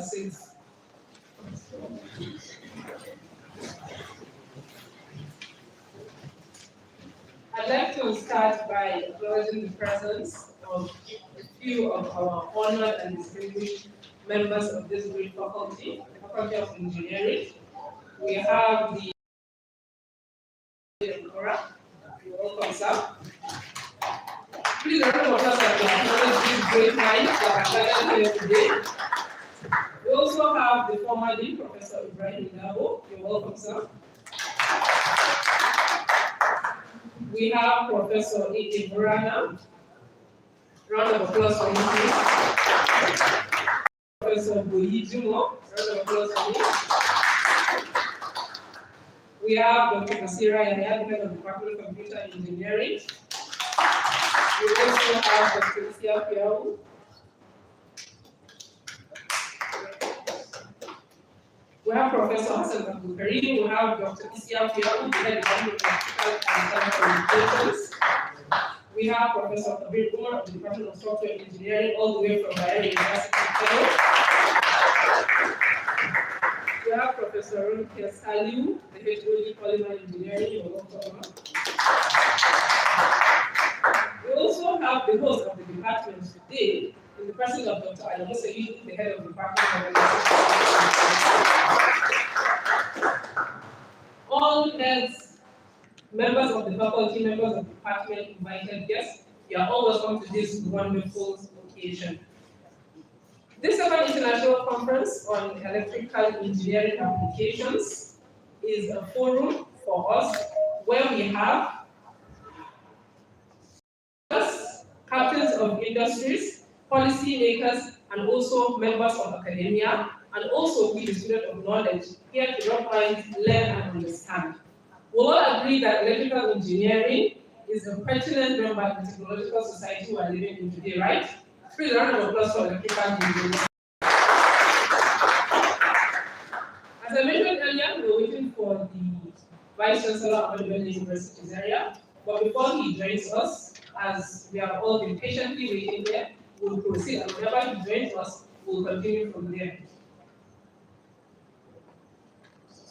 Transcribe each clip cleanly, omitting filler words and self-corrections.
number 6. I'd like to start by acknowledging the presence of a few of our honored and distinguished members of this great faculty, the Faculty of Engineering. We have the Laura. You're welcome, sir. Please, a round of applause as we acknowledge these great minds that are gathered here today. We also have the former Dean, Professor Ibrahim Dabo. You're welcome, sir. We have Professor Ike Burana. Round of applause for him, please. Professor Boyi Jumo. Round of applause for him. We have Dr. Basira Yahya, the head of the Department of Computer Engineering. We also have Dr. ICEEA'2025. We have Professor Hassan Abdulkarim. We have Dr. ICEEA'2025, the head of the Department of Telecommunications. We have Professor Kabir Umar of the Department of Software Engineering, all the way from Zaria University. We have Professor Runke Saliu, the HOD Polymer Engineering. You're welcome. We also have the host of the department today, in the person of Dr. Ahmadu, the head of the Department of all heads, members of the faculty, members of the department, invited guests, you are all welcome to this wonderful occasion. This second international conference on electrical engineering applications is a forum for us where we have captains of industries, policymakers, and also members of academia, and also we, the student of knowledge, here to rub minds, learn, and understand. We all agree that electrical engineering is a pertinent member of the technological society we are living in today, right? Please, a round of applause for electrical engineering. As I mentioned earlier, we're waiting for the Vice Chancellor of Bello University, Zaria, but before he joins us, as we have all been patiently waiting there, we'll proceed, and whenever he joins us, we'll continue from there.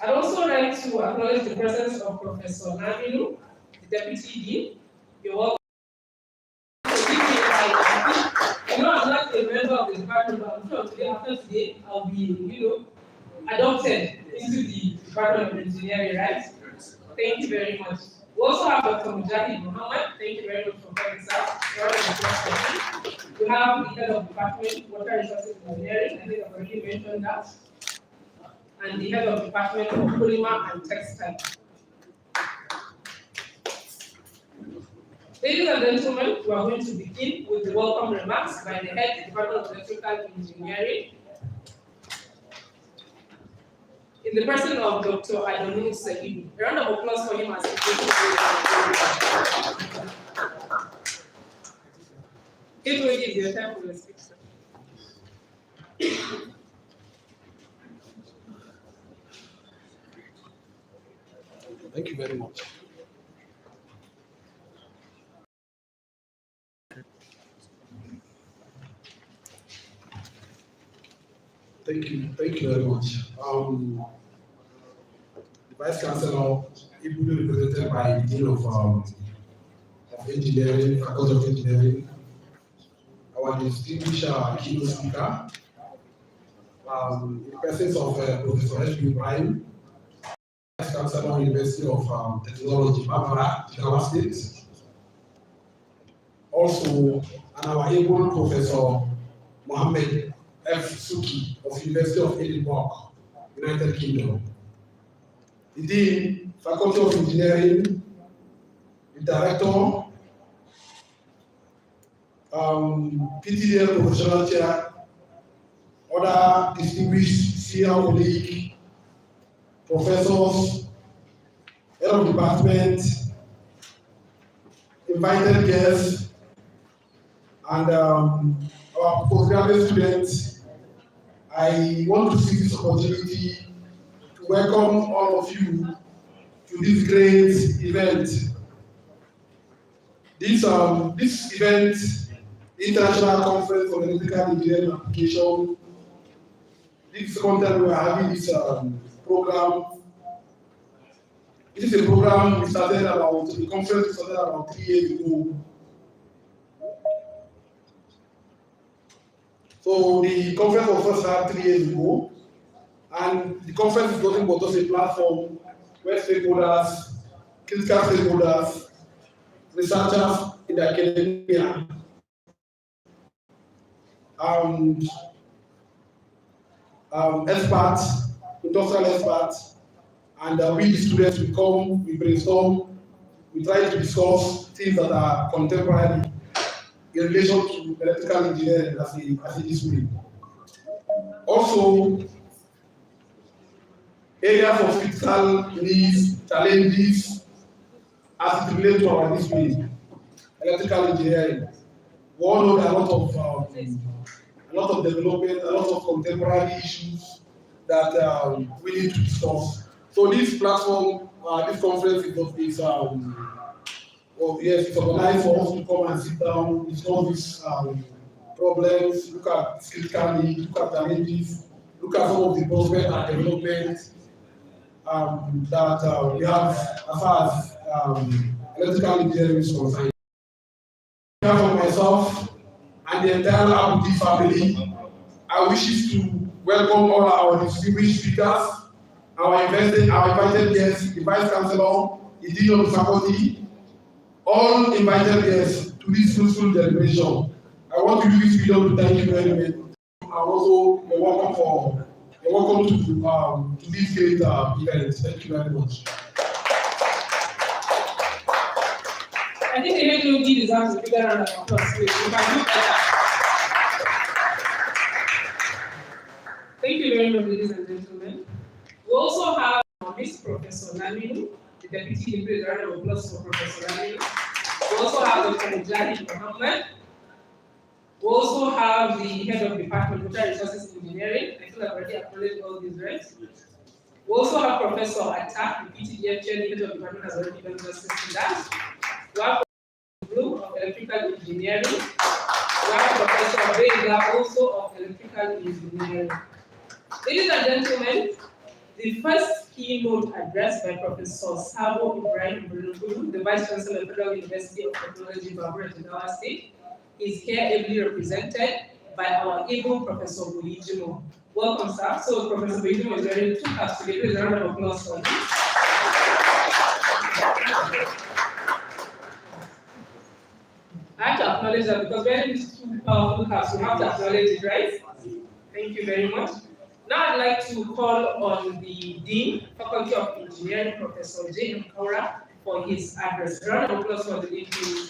I'd also like to acknowledge the presence of Professor Ahmadu, the Deputy Dean. You're welcome. I'm not a member of the department, but I'm sure today, after today, I'll be, adopted into the Department of Engineering, right? Thank you very much. We also have Dr. Mujahid Muhammad. Thank you very much for coming, sir. We have the head of department, Water Resources Engineering. I think I've already mentioned that. And the head of department of Polymer and Textile. Ladies and gentlemen, we are going to begin with the welcome remarks by the head of the Department of Electrical Engineering, in the person of Dr. Ahmadu Said. A round of applause for him as he It will give you time for the speech, sir. Thank you very much. Thank you very much. The Vice Chancellor, ably represented by the Dean of Engineering, Faculty of Engineering, our distinguished keynote speaker, in the presence of Professor Ibrahim, Vice Chancellor, University of Technology, Barbara, Jigawa State. Also, and our able Professor Mohammed F. Suki of University of Edinburgh, United Kingdom. The Dean, Faculty of Engineering, the Director, PTDL Professional Chair, other distinguished senior colleagues, professors, head of department, invited guests, and our postgraduate students. I want to seize this opportunity to welcome all of you to this great event. This event, International Conference on Electrical Engineering Application, This second time we are having this program. It is a program we started about, the conference we started about 3 years ago. So the conference was first started 3 years ago, and the conference is nothing but just a platform where stakeholders, critical stakeholders, researchers in the academia, experts, industrial experts, and we the students, we come, we brainstorm, we try to discuss things that are contemporary in relation to electrical engineering as a discipline. Also, areas of critical needs, challenges as it relates to our discipline, electrical engineering. We all know there are a lot of development, a lot of contemporary issues that we need to discuss. So this platform, this conference is it's organized for us to come and sit down, discuss these problems, look at critical needs, look at challenges, look at some of the prospects and developments that we have as far as electrical engineering is concerned. On behalf of myself and the entire Ahmadu family, I wish to welcome all our distinguished speakers, our invited guests, the Vice Chancellor, the Dean of the Faculty, all invited guests to this fruitful deliberation. I want to use this video to thank you very much. And also, you're welcome to this great event. Thank you very much. I think the HOD deserves a bigger round of applause. We can do better. Thank you very much, ladies and gentlemen. We also have Miss Professor Ahmadu, the Deputy Deputy Director of Applause for Professor Ahmadu. We also have Dr. Mujahid Muhammad. We also have the Head of Department of Water Resources Engineering. I feel I've already acknowledged all these rights. We also have Professor Atta, the PTDF Chair, the Head of Department has already given justice to that. We have Group of Electrical Engineering. We have Professor Bello, also of Electrical Engineering. Ladies and gentlemen, the first keynote address by Professor Sabo Ibrahim Bello, the Vice Chancellor of Federal University of Technology, Zaria, Jigawa State, is here ably represented by our able Professor Boyijimo. Welcome, sir. So Professor Boyijimo is wearing two caps today. Please a round of applause for him. I have to acknowledge that because wearing these two powerful caps, we have to acknowledge it, right? Thank you very much. Now I'd like to call on the Dean, Faculty of Engineering, Professor J. Kaura, for his address. A round of applause for the Dean, please.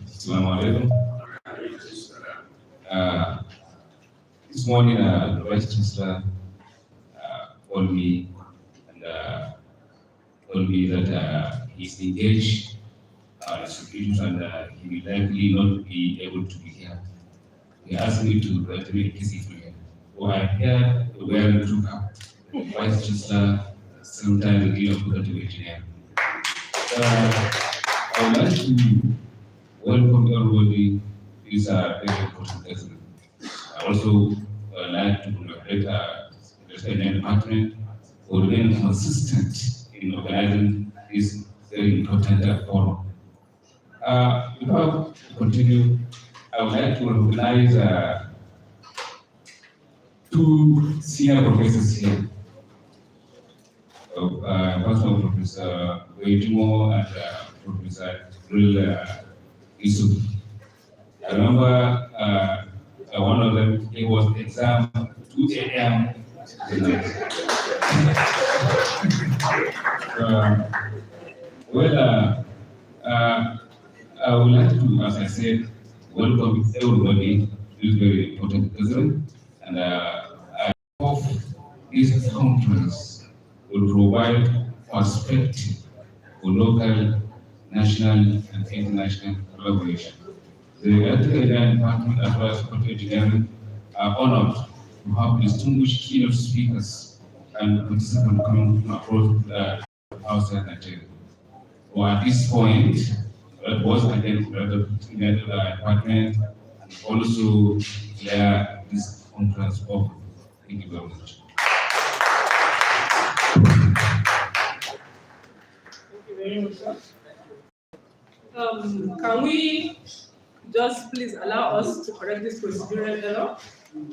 Assalamu alaikum. This morning, the Vice Chancellor called me and told me that he's engaged in institutions and he will likely not be able to be here. He asked me to make his here. So I'm here wearing two caps. Vice Chancellor, sometimes the Dean of Faculty of Engineering. I would like to welcome everybody. These are very important lessons. I also like to congratulate the Engineering Department for remaining consistent in organizing this very important forum. Before I continue, I would like to recognize two senior professors here. First of all, Professor Boyijimo and Professor Yusuf. I remember one of them, it was exam 2 a.m. I would like to, as I said, welcome everybody to this very important gathering, and I hope this conference will provide perspective for local, national, and international collaboration. The Electrical Engineering Department as well as Faculty of Engineering are honored to have distinguished keynote speakers and participants coming from across outside Nigeria. Or at this point, that was again the department, and also declare this conference open. Thank you very much. Thank you very much, sir. Can we just please allow us to correct this procedural error?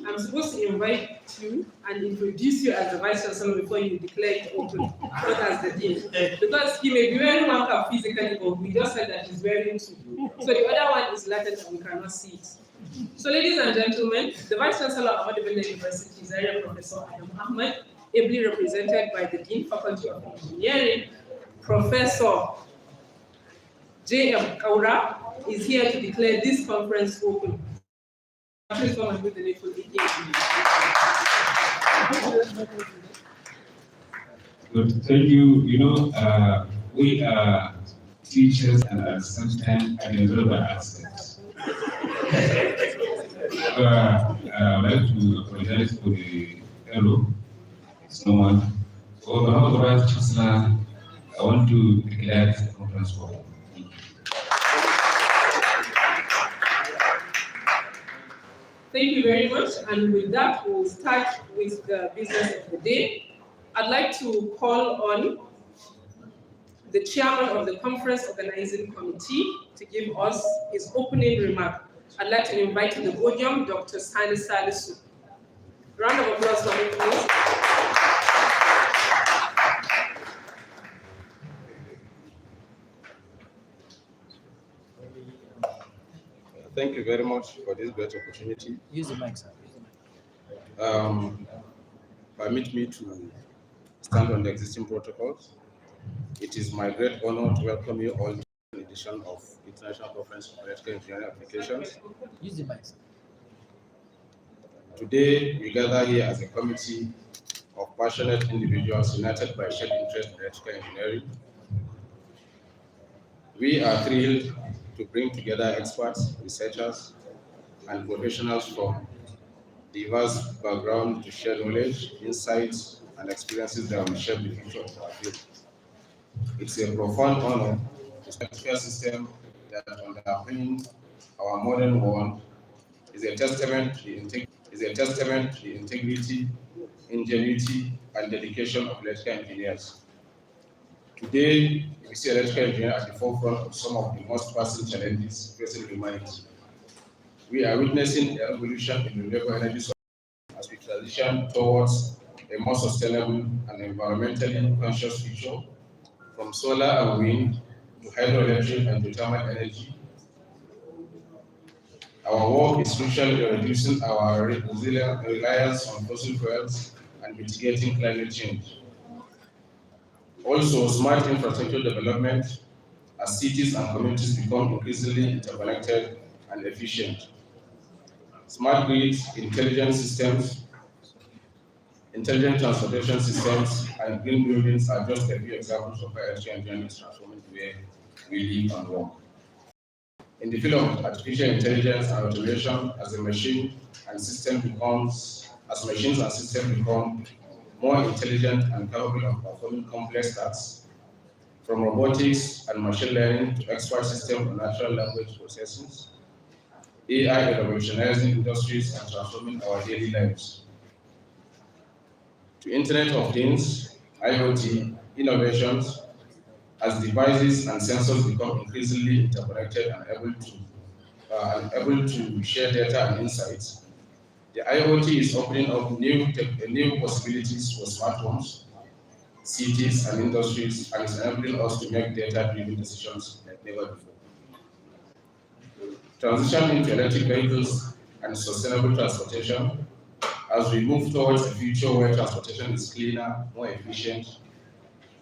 I'm supposed to invite you and introduce you as the Vice Chancellor before you declare it open, not as the Dean. Because he may be wearing one cap physically, but we just said that he's wearing two. So the other one is latent and we cannot see it. So ladies and gentlemen, the Vice Chancellor of Ahmadu Bello University, Zaria, Professor Ahmadu, ably represented by the Dean, Faculty of Engineering, Professor J.M. Kaura, is here to declare this conference open. Please come and do the needful engagement. Good, thank you. You know, we are teachers and at the same time available access. I'd like to apologize for the error. It's no one. So, on behalf of the Vice Chancellor, I want to declare this conference open. Thank you very much. And with that, we'll start with the business of the day. I'd like to call on the chairman of the conference organizing committee to give us his opening remark. I'd like to invite to the podium Dr. Sani Salisu. Round of applause for him, please. Thank you very much for this great opportunity. Use the mic, sir. Permit me to stand on the existing protocols. It is my great honor to welcome you all to an edition of International Conference on Electrical Engineering Applications. Use the mic, sir. Today, we gather here as a committee of passionate individuals united by shared interest in electrical engineering. We are thrilled to bring together experts, researchers, and professionals from diverse backgrounds to share knowledge, insights, and experiences that will shape the future of our field. It's a profound honor to the healthcare system that underpins our modern world is a testament to the integrity, ingenuity, and dedication of electrical engineers. Today, we see electrical engineering at the forefront of some of the most pressing challenges facing humanity. We are witnessing a revolution in renewable energy sources as we transition towards a more sustainable and environmentally conscious future, from solar and wind to hydroelectric and geothermal energy. Our work is crucial in reducing our reliance on fossil fuels and mitigating climate change. Also, smart infrastructure development as cities and communities become increasingly interconnected and efficient. Smart grids, intelligent systems, intelligent transportation systems, and green buildings are just a few examples of how electrical engineering is transforming the way we live and work. In the field of artificial intelligence and automation, as machines and systems become more intelligent and capable of performing complex tasks, from robotics and machine learning to expert systems and natural language processing, AI is revolutionizing industries and transforming our daily lives. To Internet of Things, IoT, innovations, as devices and sensors become increasingly interconnected and able to share data and insights, the IoT is opening up new possibilities for smart homes, cities, and industries, and is enabling us to make data-driven decisions like never before. Transition into electric vehicles and sustainable transportation, as we move towards a future where transportation is cleaner, more efficient,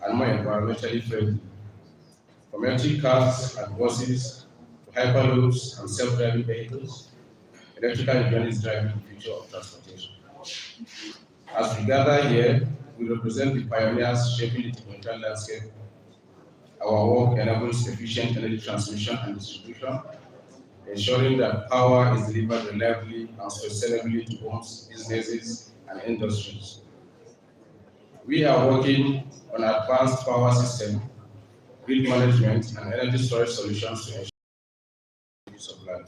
and more environmentally friendly. From electric cars and buses to hyperloops and self-driving vehicles, electrical engineering is driving the future of transportation. As we gather here, we represent the pioneers shaping the technological landscape. Our work enables efficient energy transmission and distribution, ensuring that power is delivered reliably and sustainably to homes, businesses, and industries. We are working on advanced power systems grid management, and energy storage solutions to ensure supply.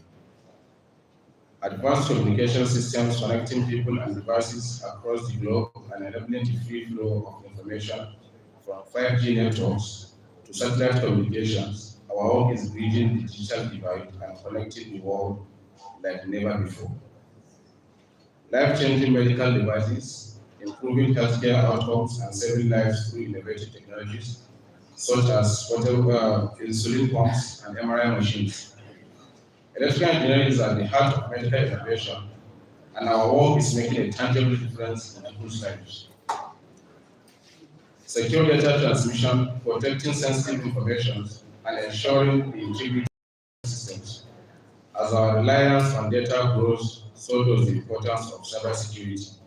Advanced communication systems connecting people and devices across the globe and enabling the free flow of information from 5G networks to satellite communications. Our work is bridging the digital divide and connecting the world like never before. Life-changing medical devices, improving healthcare outcomes, and saving lives through innovative technologies such as insulin pumps and MRI machines. Electrical engineering is at the heart of medical innovation, and our work is making a tangible difference in people's lives. Secure data transmission, protecting sensitive information, and ensuring the integrity of systems. As our reliance on data grows, so does the importance of cybersecurity.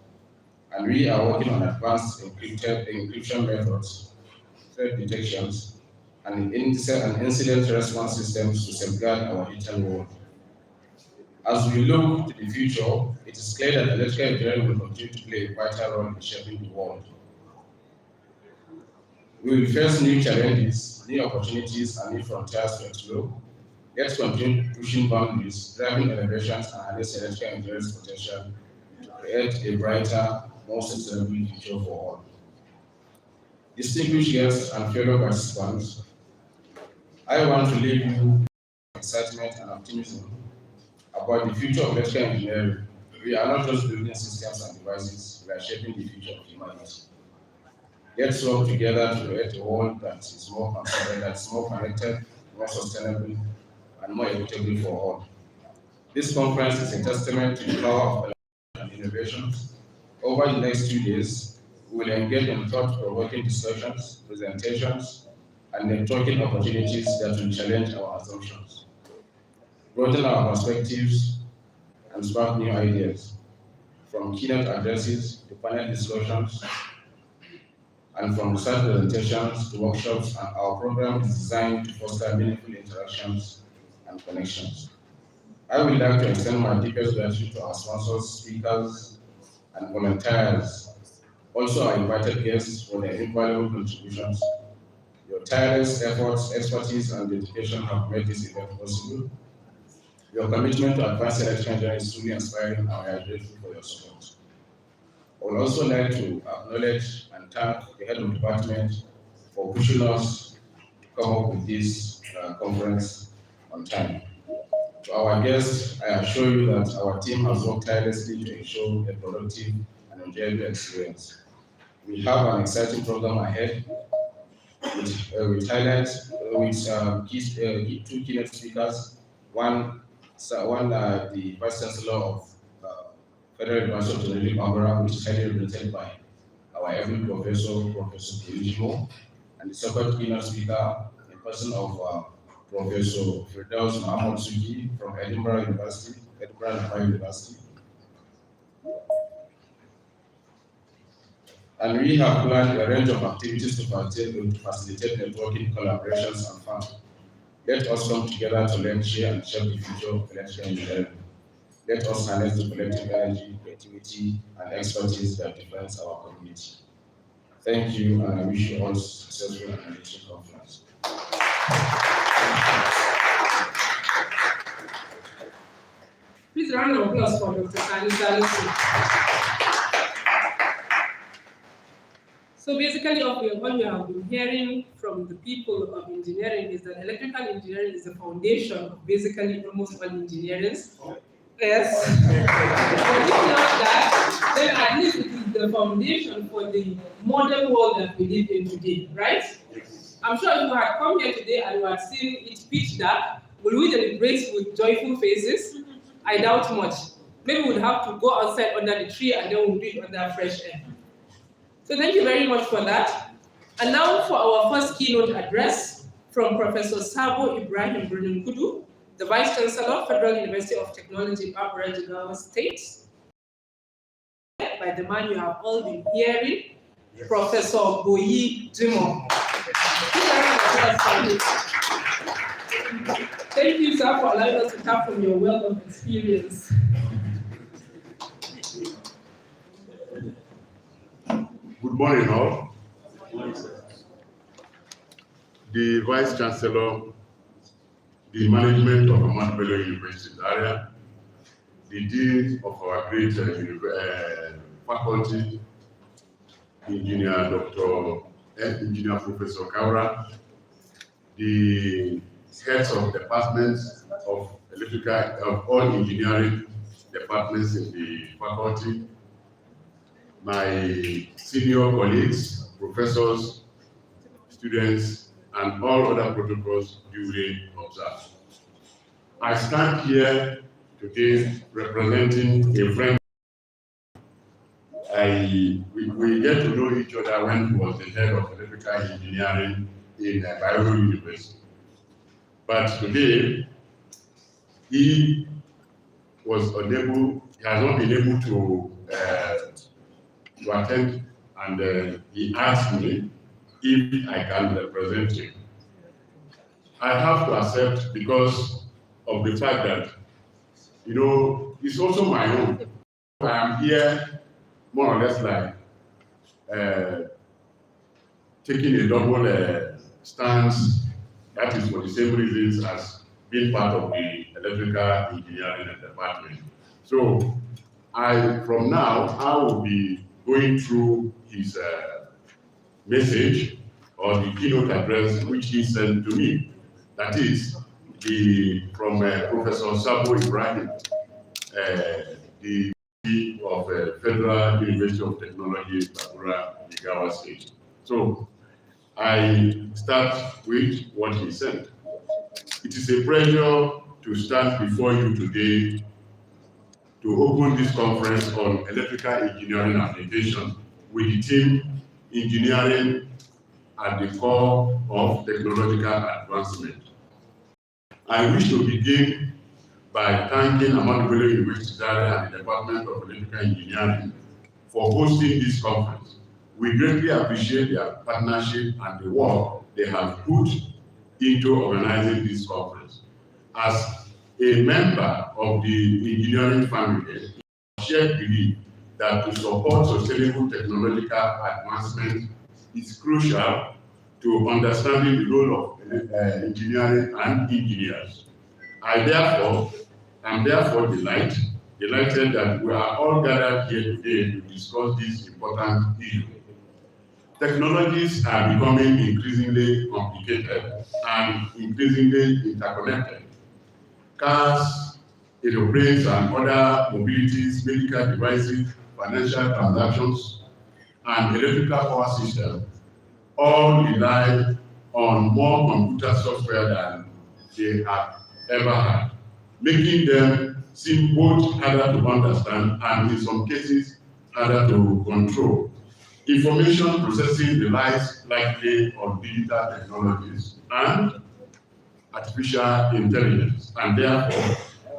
And we are working on advanced encryption methods, threat detections, and incident response systems to safeguard our digital world. As we look to the future, it is clear that electrical engineering will continue to play a vital role in shaping the world. We will face new challenges, new opportunities, and new frontiers to explore. Let's continue pushing boundaries, driving innovations, and harness electrical engineering's potential to create a brighter, more sustainable future for all. Distinguished guests and fellow participants, I want to leave you with excitement and optimism about the future of electrical engineering. We are not just building systems and devices, we are shaping the future of humanity. Let's work together to create a world that is more considerate, that's more connected, more sustainable, and more equitable for all. This conference is a testament to the power of and innovations. Over the next 2 days, we will engage in thought-provoking discussions, presentations, and networking opportunities that will challenge our assumptions, broaden our perspectives, and spark new ideas. From keynote addresses to panel discussions, and from research presentations to workshops, and our program is designed to foster meaningful interactions and connections. I would like to extend my deepest gratitude to our sponsors, speakers, and volunteers. Also, our invited guests for their invaluable contributions. Your tireless efforts, expertise, and dedication have made this event possible. Your commitment to advance electrical engineering is truly inspiring, and I am grateful for your support. I would also like to acknowledge and thank the head of department for pushing us to come up with this conference on time. To our guests, I assure you that our team has worked tirelessly to ensure a productive and enjoyable experience. We have an exciting program ahead with highlights, with two keynote speakers, one the Vice Chancellor of Federal University of Technology, Bangura, which is highly represented by our every professor, Professor Bello, and the second keynote speaker, in person of Professor Ahmadu from Edinburgh University. And we have planned a range of activities to facilitate networking, collaborations, and fun. Let us come together to learn, share, and shape the future of electrical engineering. Let us harness the collective energy, creativity, and expertise that defines our community. Thank you, and I wish you all successful and enriching conference. Please round of applause for Dr. Sani. So basically, what we have been hearing from the people of engineering is that electrical engineering is the foundation of basically almost all engineering. Yes. But if not that, then at least it is the foundation for the modern world that we live in today, right? I'm sure if you had come here today and you had seen it pitch dark, will we deliberate with joyful faces? I doubt much. Maybe we'd have to go outside under the tree and then we'll do it under fresh air. So thank you very much for that. And now for our first keynote address from Professor Sabo Ibrahim Kudu, the Vice Chancellor, Federal University of Technology, Barbara Jigawa State, by the man you have all been hearing, Professor Boyi Jimo. Thank you, sir, for allowing us to tap from your wealth of experience. Good morning, all. the Vice Chancellor, the management of Ahmadu Bello University Zaria, the Dean of our great faculty, Engineer Professor Kaura, the heads of departments of all engineering departments in the faculty, my senior colleagues, professors, students, and all other protocols duly observed. I stand here today representing a friend. We get to know each other when he was the head of electrical engineering in Bello University. But today, he has not been able to attend, and he asked me if I can represent him. I have to accept because of the fact that, it's also my own. I am here more or less like taking a double stance. That is for the same reasons as being part of the electrical engineering department. So from now, I will be going through his message or the keynote address which he sent to me. That is from Professor Sabo Ibrahim, the of Federal University of Technology, Bakura, Jigawa State. So I start with what he said. It is a pleasure to stand before you today to open this conference on electrical engineering application with the theme Engineering at the Core of Technological Advancement. I wish to begin by thanking Ahmadu Bello University Zaria and the Department of Electrical Engineering for hosting this conference. We greatly appreciate their partnership and the work they have put into organizing this conference. As a member of the engineering family, I share belief that to support sustainable technological advancement is crucial to understanding the role of engineering and engineers. I am therefore delighted that we are all gathered here today to discuss this important issue. Technologies are becoming increasingly complicated and increasingly interconnected. Cars, aeroplanes, and other mobilities, medical devices, financial transactions, and electrical power systems all rely on more computer software than they have ever had, making them seem both harder to understand and in some cases harder to control. Information processing relies likely on digital technologies and artificial intelligence, and therefore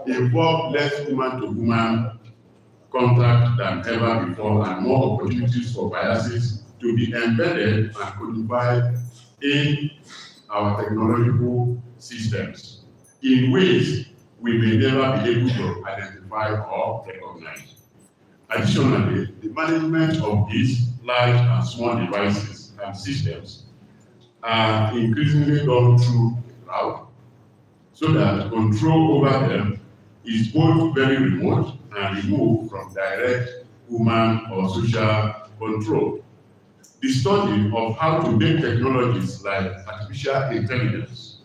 involve less human-to-human contact than ever before, and more opportunities for biases to be embedded and codified in our technological systems in ways we may never be able to identify or recognize. Additionally, the management of these large and small devices and systems are increasingly done through the cloud, so that control over them is both very remote and removed from direct human or social control. The study of how to make technologies like artificial intelligence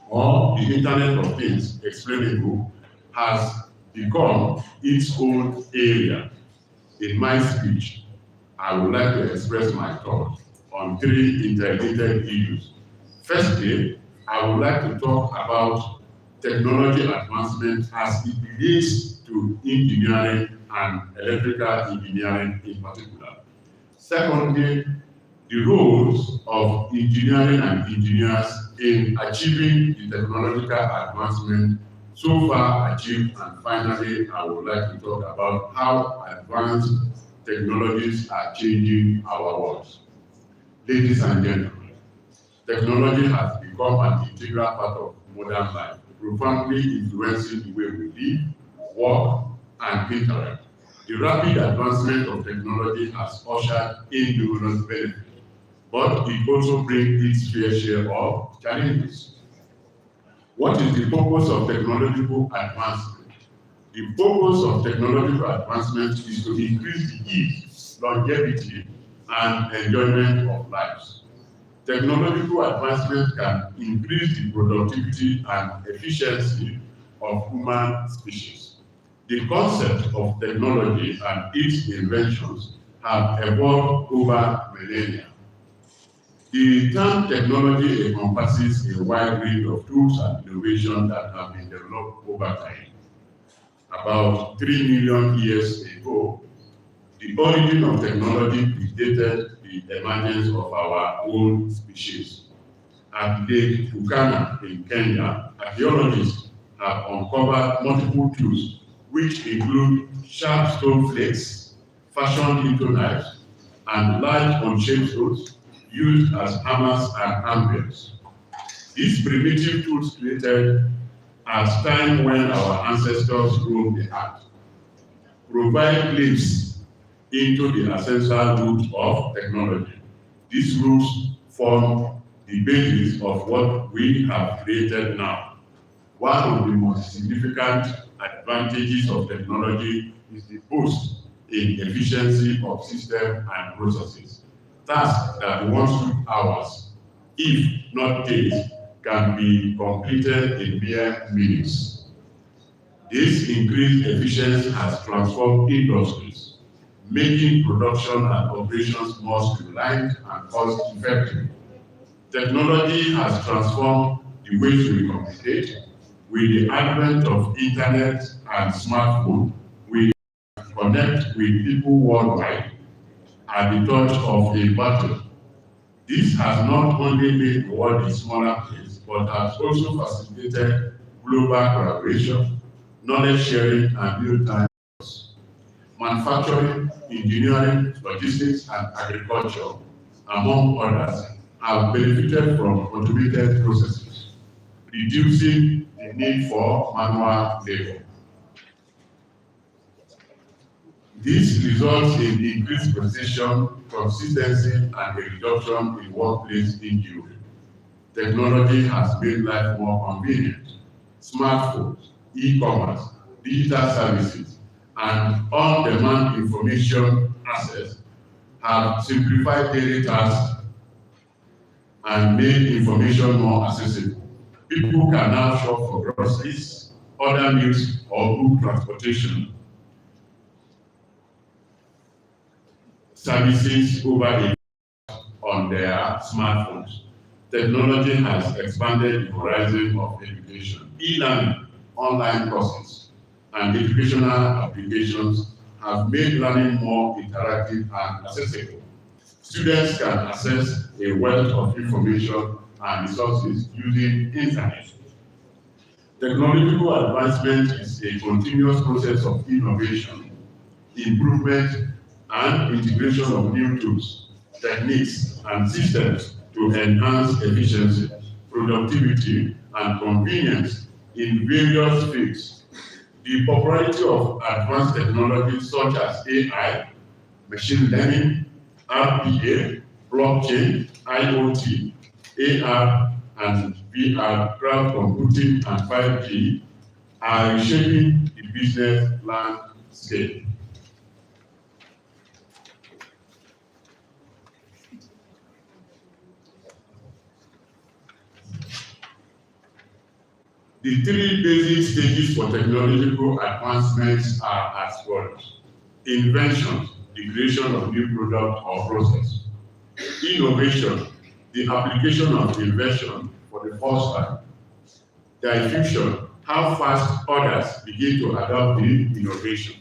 or the Internet of Things explainable has become its own area. In my speech, I would like to express my thoughts on three interrelated issues. Firstly, I would like to talk about technology advancement as it relates to engineering and electrical engineering in particular. Secondly, the roles of engineering and engineers in achieving the technological advancement so far achieved, and finally, I would like to talk about how advanced technologies are changing our world. Ladies and gentlemen, technology has become an integral part of modern life, profoundly influencing the way we live, work, and interact. The rapid advancement of technology has ushered in numerous benefits. but it also brings its fair share of challenges. What is the purpose of technological advancement? The purpose of technological advancement is to increase the ease, longevity, and enjoyment of lives. Technological advancement can increase the productivity and efficiency of human species. The concept of technology and its inventions have evolved over millennia. The term technology encompasses a wide range of tools and innovations that have been developed over time. About 3 million years ago, the origin of technology predated the emergence of our own species. At Lake Turkana in Kenya, archaeologists have uncovered multiple tools, which include sharp stone flakes fashioned into knives and large unshaped tools used as hammers and anvils. These primitive tools created at a time when our ancestors roamed the earth provide glimpses into the essential roots of technology. These roots form the basis of what we have created now. One of the most significant advantages of technology is the boost in efficiency of systems and processes. Tasks that once took hours, if not days, can be completed in mere minutes. This increased efficiency has transformed industries, making production and operations more streamlined and cost-effective. Technology has transformed the ways we communicate. With the advent of internet and smartphone, we connect with people worldwide at the touch of a button. This has not only made the world a smaller place, but has also facilitated global collaboration, knowledge sharing, and real-time manufacturing, engineering, logistics, and agriculture, among others, have benefited from automated processes, reducing the need for manual labor. This results in increased precision, consistency, and a reduction in workplace injury. Technology has made life more convenient. Smartphones, e-commerce, digital services, and on-demand information access have simplified daily tasks and made information more accessible. People can now shop for groceries, order meals, or book transportation services over on their smartphones. Technology has expanded the horizon of education. E-learning, online courses, and educational applications have made learning more interactive and accessible. Students can access a wealth of information and resources using internet. Technological advancement is a continuous process of innovation, improvement, and integration of new tools, techniques, and systems to enhance efficiency, productivity, and convenience in various fields. The popularity of advanced technologies such as AI, machine learning, RPA, blockchain, IoT, AR, and VR, cloud computing, and 5G are reshaping the business landscape. The three basic stages for technological advancements are as follows: invention, the creation of new product or process; innovation, the application of invention for the first time; diffusion, how fast others begin to adopt the innovation.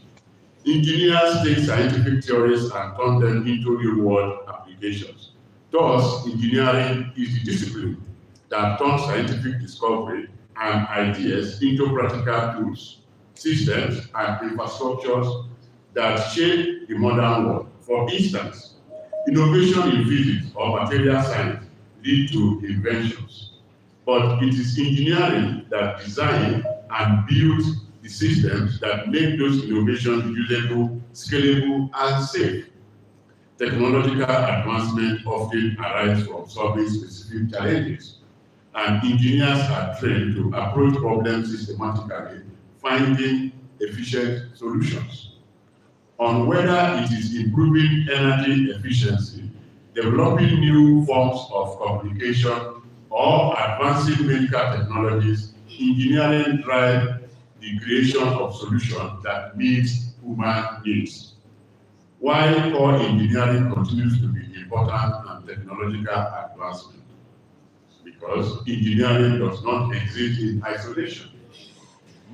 Engineers take scientific theories and turn them into real-world applications. Thus, engineering is the discipline that turns scientific discovery and ideas into practical tools, systems, and infrastructures that shape the modern world. For instance, innovation in physics or material science lead to inventions, but it is engineering that designs and builds the systems that make those innovations usable, scalable, and safe. technological advancement often arise from solving specific challenges, and engineers are trained to approach problems systematically, finding efficient solutions. On whether it is improving energy efficiency, developing new forms of communication, or advancing medical technologies, engineering drive the creation of solutions that meet human needs. While core engineering continues to be important and technological advancement, because engineering does not exist in isolation.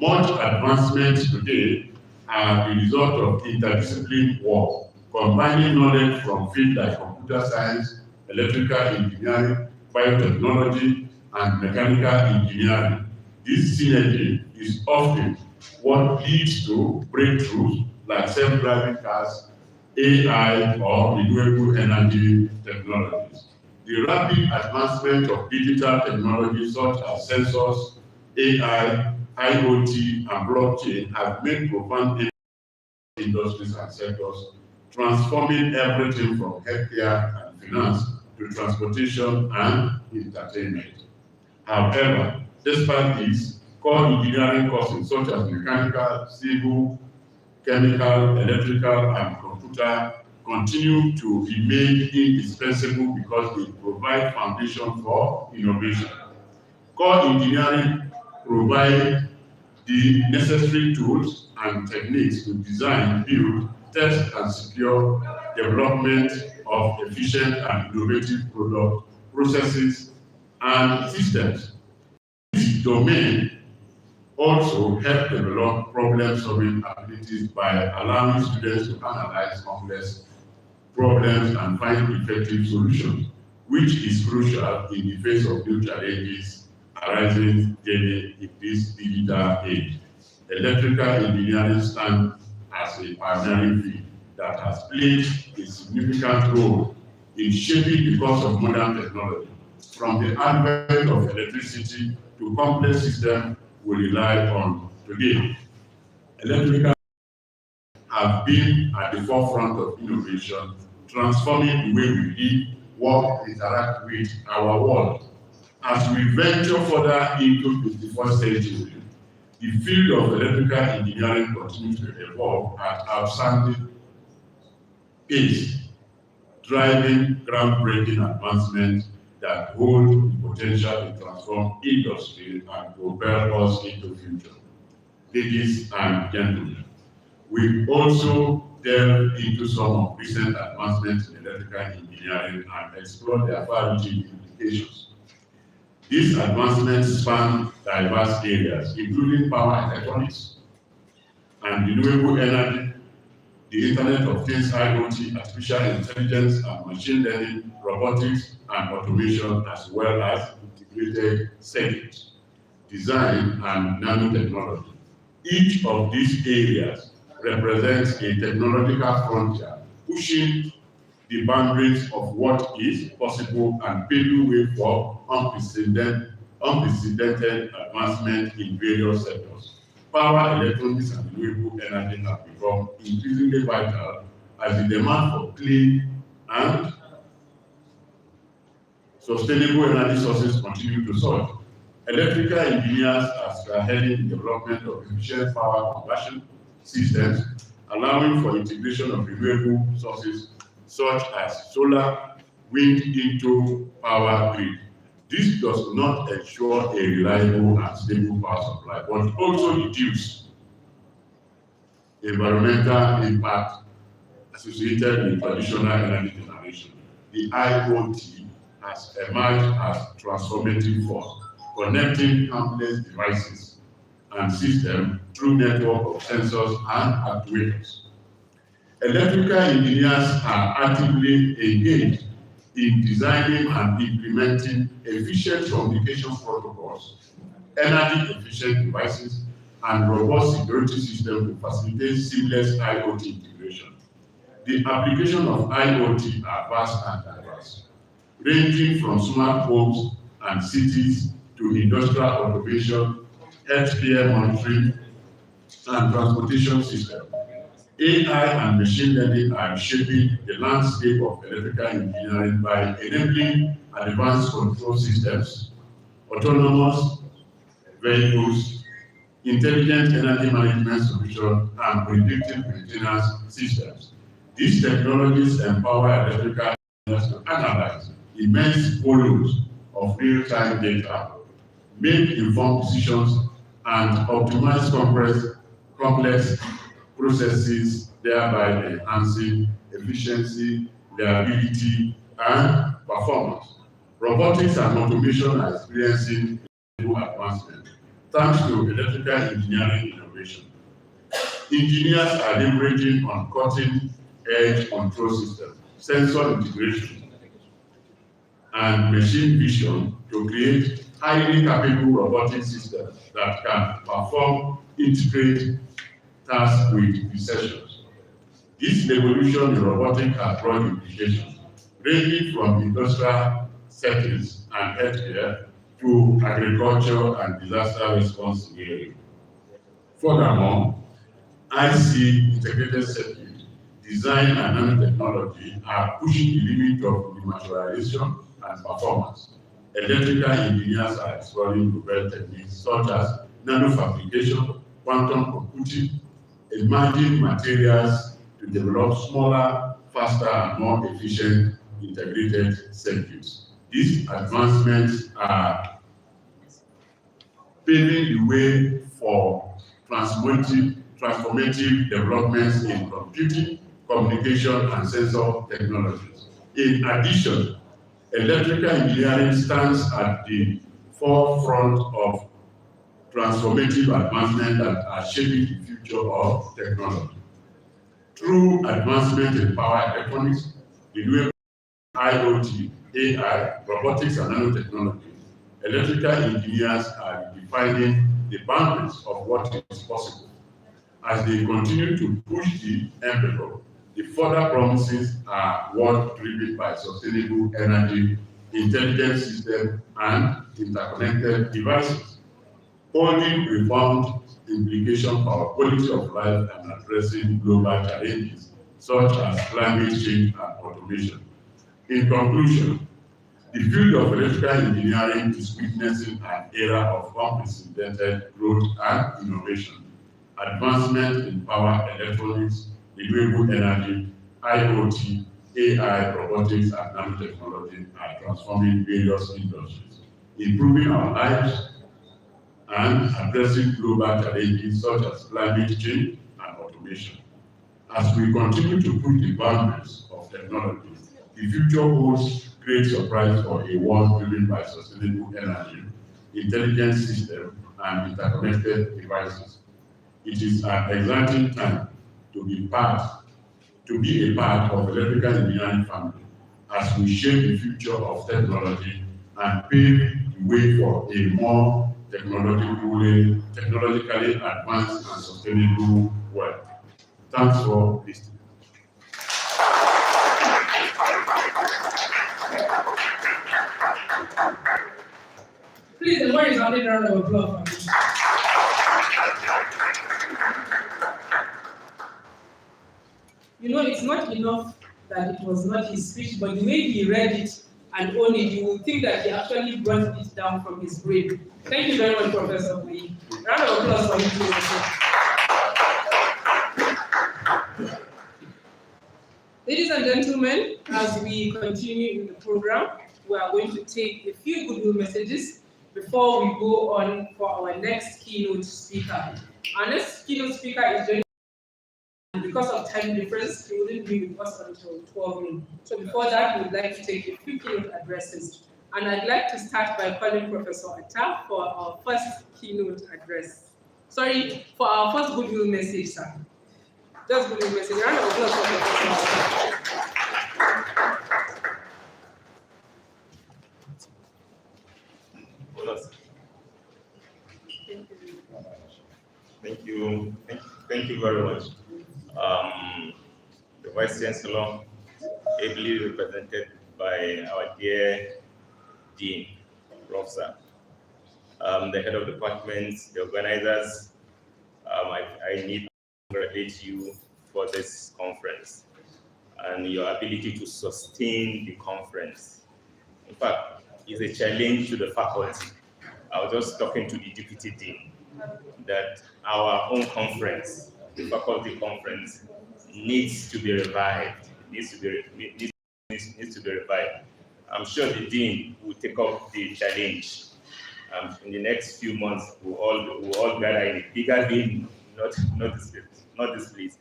Much advancements today are the result of interdisciplinary work, combining knowledge from fields like computer science, electrical engineering, biotechnology, and mechanical engineering. This synergy is often what leads to breakthroughs like self-driving cars, AI, or renewable energy technologies. The rapid advancement of digital technologies such as sensors, AI, IoT, and blockchain have made profound industries and sectors, transforming everything from healthcare and finance to transportation and entertainment. However, despite this, core engineering courses such as mechanical, civil, chemical, electrical, and computer continue to remain indispensable because they provide foundation for innovation. Core engineering provide the necessary tools and techniques to design, build, test, and secure development of efficient and innovative product, processes, and systems. This domain also help develop problem-solving abilities by allowing students to analyze complex problems and find effective solutions, which is crucial in the face of new challenges arising daily in this digital age. Electrical engineering stands as a pioneering field that has played a significant role in shaping the course of modern technology. From the advent of electricity to complex systems we rely on today, electrical have been at the forefront of innovation, transforming the way we live, work, interact with our world. As we venture further into the 21st century, the field of electrical engineering continues to evolve at outstanding pace, driving groundbreaking advancements that hold the potential to transform industry and propel us into the future. Ladies and gentlemen, we also delve into some of recent advancements in electrical engineering and explore their far-reaching implications. These advancements span diverse areas, including power electronics and renewable energy, the Internet of Things, IoT, artificial intelligence and machine learning, robotics and automation, as well as integrated circuits, design and nanotechnology. Each of these areas represents a technological frontier, pushing the boundaries of what is possible and paving way for unprecedented advancement in various sectors. Power, electronics, and renewable energy have become increasingly vital as the demand for clean and sustainable energy sources continue to surge. Electrical engineers are spearheading the development of efficient power conversion systems, allowing for integration of renewable sources such as solar, wind into power grid. This does not ensure a reliable and stable power supply, but also reduce environmental impact associated with traditional energy generation. The IoT has emerged as transformative force, connecting countless devices and systems through network of sensors and actuators. Electrical engineers are actively engaged in designing and implementing efficient communication protocols, energy-efficient devices, and robust security systems to facilitate seamless IoT integration. The applications of IoT are vast and diverse, ranging from smart homes and cities to industrial automation, healthcare monitoring, and transportation systems. AI and machine learning are shaping the landscape of electrical engineering by enabling advanced control systems, autonomous vehicles, intelligent energy management solutions, and predictive maintenance systems. These technologies empower electrical engineers to analyze immense volumes of real-time data, make informed decisions, and optimize complex processes, thereby enhancing efficiency, reliability, and performance. Robotics and automation are experiencing advancement thanks to electrical engineering innovation. Engineers are leveraging on cutting-edge control systems, sensor integration, and machine vision to create highly capable robotic systems that can perform intricate tasks with precision. This revolution in robotics has broad implications, ranging from industrial settings and healthcare to agriculture and disaster response engineering. Furthermore, IC integrated circuit design and nanotechnology are pushing the limit of miniaturization and performance. Electrical engineers are exploring novel techniques such as nanofabrication, quantum computing, emerging materials to develop smaller, faster, and more efficient integrated circuits. These advancements are paving the way for transformative developments in computing, communication, and sensor technologies. In addition, electrical engineering stands at the forefront of transformative advancements that are shaping the future of technology. Through advancement in power electronics, renewable IoT, AI, robotics, and nanotechnology, electrical engineers are defining the boundaries of what is possible. As they continue to push the envelope, the further promises are one driven by sustainable energy, intelligent systems, and interconnected devices, holding profound implications for our quality of life and addressing global challenges such as climate change and automation. In conclusion, the field of electrical engineering is witnessing an era of unprecedented growth and innovation. Advancement in power electronics, renewable energy, IoT, AI, robotics, and nanotechnology are transforming various industries, improving our lives, and addressing global challenges such as climate change and automation. As we continue to push the boundaries of technology, the future holds great surprise for a world driven by sustainable energy, intelligent systems, and interconnected devices. It is an exciting time to be a part of electrical engineering family as we shape the future of technology and pave the way for a more technologically advanced and sustainable world. Thanks for listening. Please, the more is on the round of applause. You know, it's not enough that it was not his speech, but the way he read it and owned it, you would think that he actually brought it down from his brain. Thank you very much, Professor Lee. Round of applause for him. Ladies and gentlemen, as we continue in the program, we are going to take a few goodwill messages before we go on for our next keynote speaker. Our next keynote speaker is joining, and because of time difference, he wouldn't be with us until 12 noon. So before that, we would like to take a few keynote addresses. And I'd like to start by calling Professor Atta for our first keynote address. Sorry, for our first goodwill message, sir. Just goodwill message. Round of applause for Professor Atta. Thank you very much. The Vice Chancellor, ably represented by our dear Dean, Professor, the head of departments, the organizers, I need to congratulate you for this conference and your ability to sustain the conference. In fact, it's a challenge to the faculty. I was just talking to the Deputy Dean that our own conference, the faculty conference, needs to be revived. Needs to be revived. I'm sure the Dean will take up the challenge. In the next few months, we'll all gather in a bigger venue, not this place,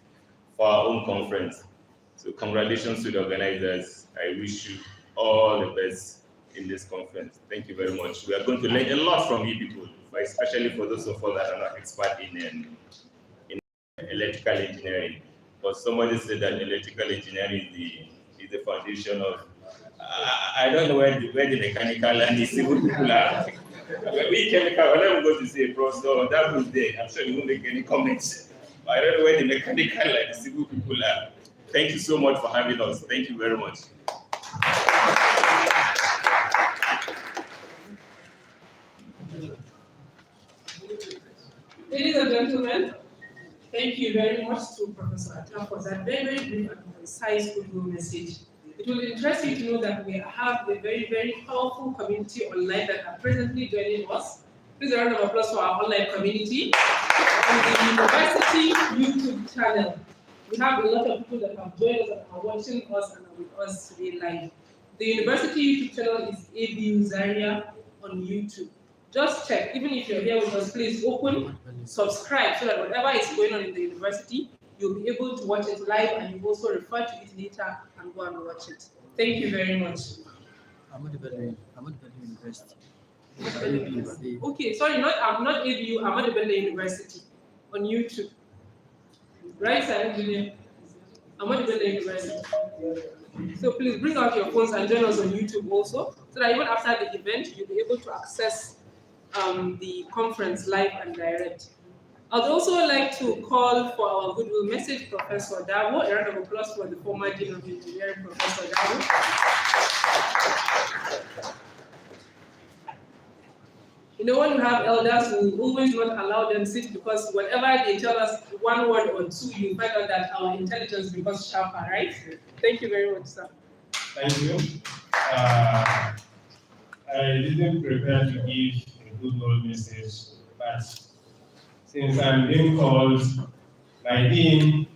for our own conference. So congratulations to the organizers. I wish you all the best in this conference. Thank you very much. We are going to learn a lot from you people, especially for those of us that are not expert in electrical engineering. But somebody said that electrical engineering is the foundation of. I don't know where the mechanical and the civil people are. We chemical, whenever we go to see a professor, that was there. I'm sure you won't make any comments. But I don't know where the mechanical and the civil people are. Thank you so much for having us. Thank you very much. Ladies and gentlemen, thank you very much to Professor Atta for that very brief and concise goodwill message. It will interest you to know that we have a very, very powerful community online that are presently joining us. Please a round of applause for our online community. On the university YouTube channel, we have a lot of people that have joined us and are watching us and are with us today live. The university YouTube channel is ABU Zaria on YouTube. Just check, even if you're here with us, please open, subscribe, so that whatever is going on in the university, you'll be able to watch it live and you also refer to it later and go and watch it. Thank you very much. Ahmadu Bello University. Okay, sorry, I'm not ABU, Ahmadu Bello University on YouTube. Right, sir, engineer? Ahmadu Bello University. So please bring out your phones and join us on YouTube also, so that even after the event, you'll be able to access the conference live and direct. I'd also like to call for our goodwill message, Professor Davo. A round of applause for the former Dean of Engineering, Professor Davo. You know, when you have elders, we always not allow them sit, because whenever they tell us one word or two, you find out that our intelligence becomes sharper, right? Thank you very much, sir. Thank you. I didn't prepare to give a goodwill message, but since I'm being called my dean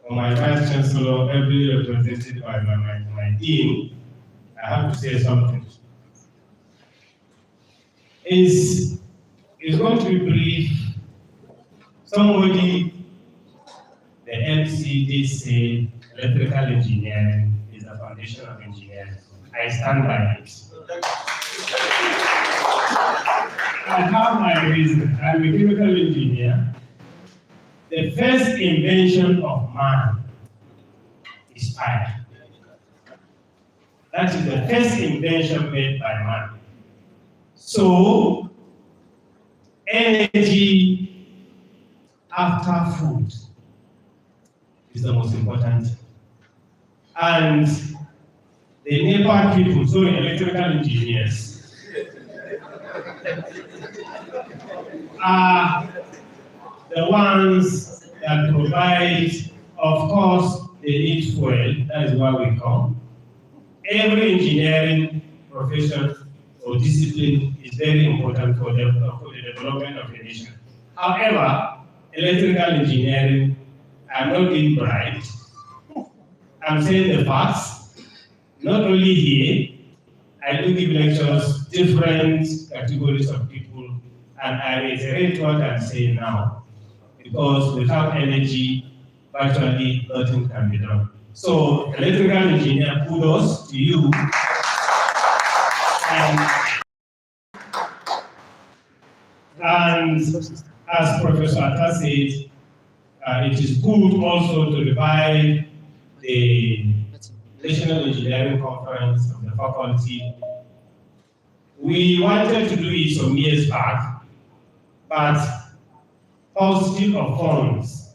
or my vice chancellor, every represented by my dean, I have to say something. It's going to be brief. Somebody, the MC did say electrical engineering is the foundation of engineering. I stand by it. I have my reason. I'm a chemical engineer. The first invention of man is fire. That is the first invention made by man. So, energy after food is the most important. And the NEPA people, so electrical engineers, are the ones that provide, of course, they need fuel. That is why we come. Every engineering profession or discipline is very important for the development of a nation. However, electrical engineering, I'm not being bribed. I'm saying the facts. Not only here, I do give lectures, different categories of people, and I reiterate what I'm saying now, because without energy, virtually nothing can be done. So, electrical engineer, kudos to you. And as Professor Atta said, it is good also to revive the National Engineering Conference of the faculty. We wanted to do it some years back, but paucity of funds,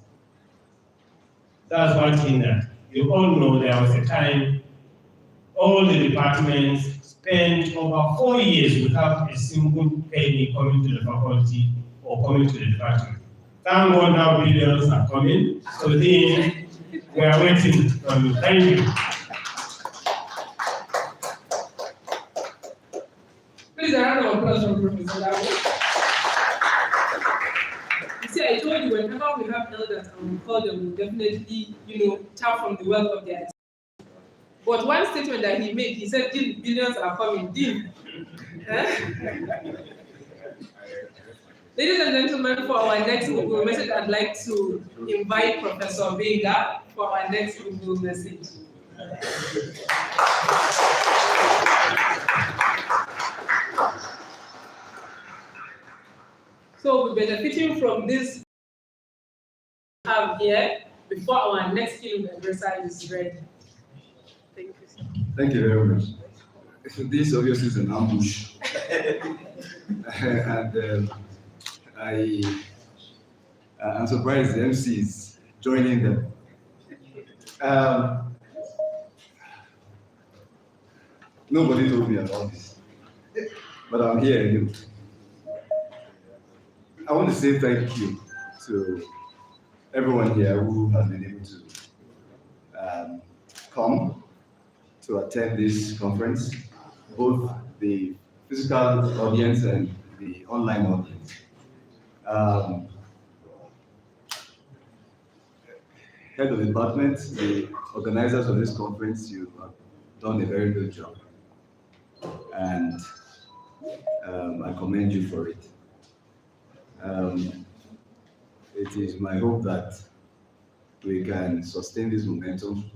that's one thing that you all know. There was a time all the departments spent over 4 years without a single penny coming to the faculty or coming to the department. Thank God now billions are coming. So then we are waiting from you. Thank you. Please, a round of applause for Professor Dabo. You see, I told you whenever we have elders and we call them, we'll definitely, tap from the wealth of their. But one statement that he made, he said, billions are coming. Deal. Ladies and gentlemen, for our next Google message, I'd like to invite Professor Vega for our next Google message. So we're benefiting from this we have here before our next keynote addresser is ready. Thank you, sir. Thank you very much. So this obviously is an ambush. And I'm surprised the MC is joining them. Nobody told me about this, but I'm here anyway. I want to say thank you to everyone here who has been able to come to attend this conference, both the physical audience and the online audience. Head of department, the organizers of this conference, you have done a very good job. And I commend you for it. It is my hope that we can sustain this momentum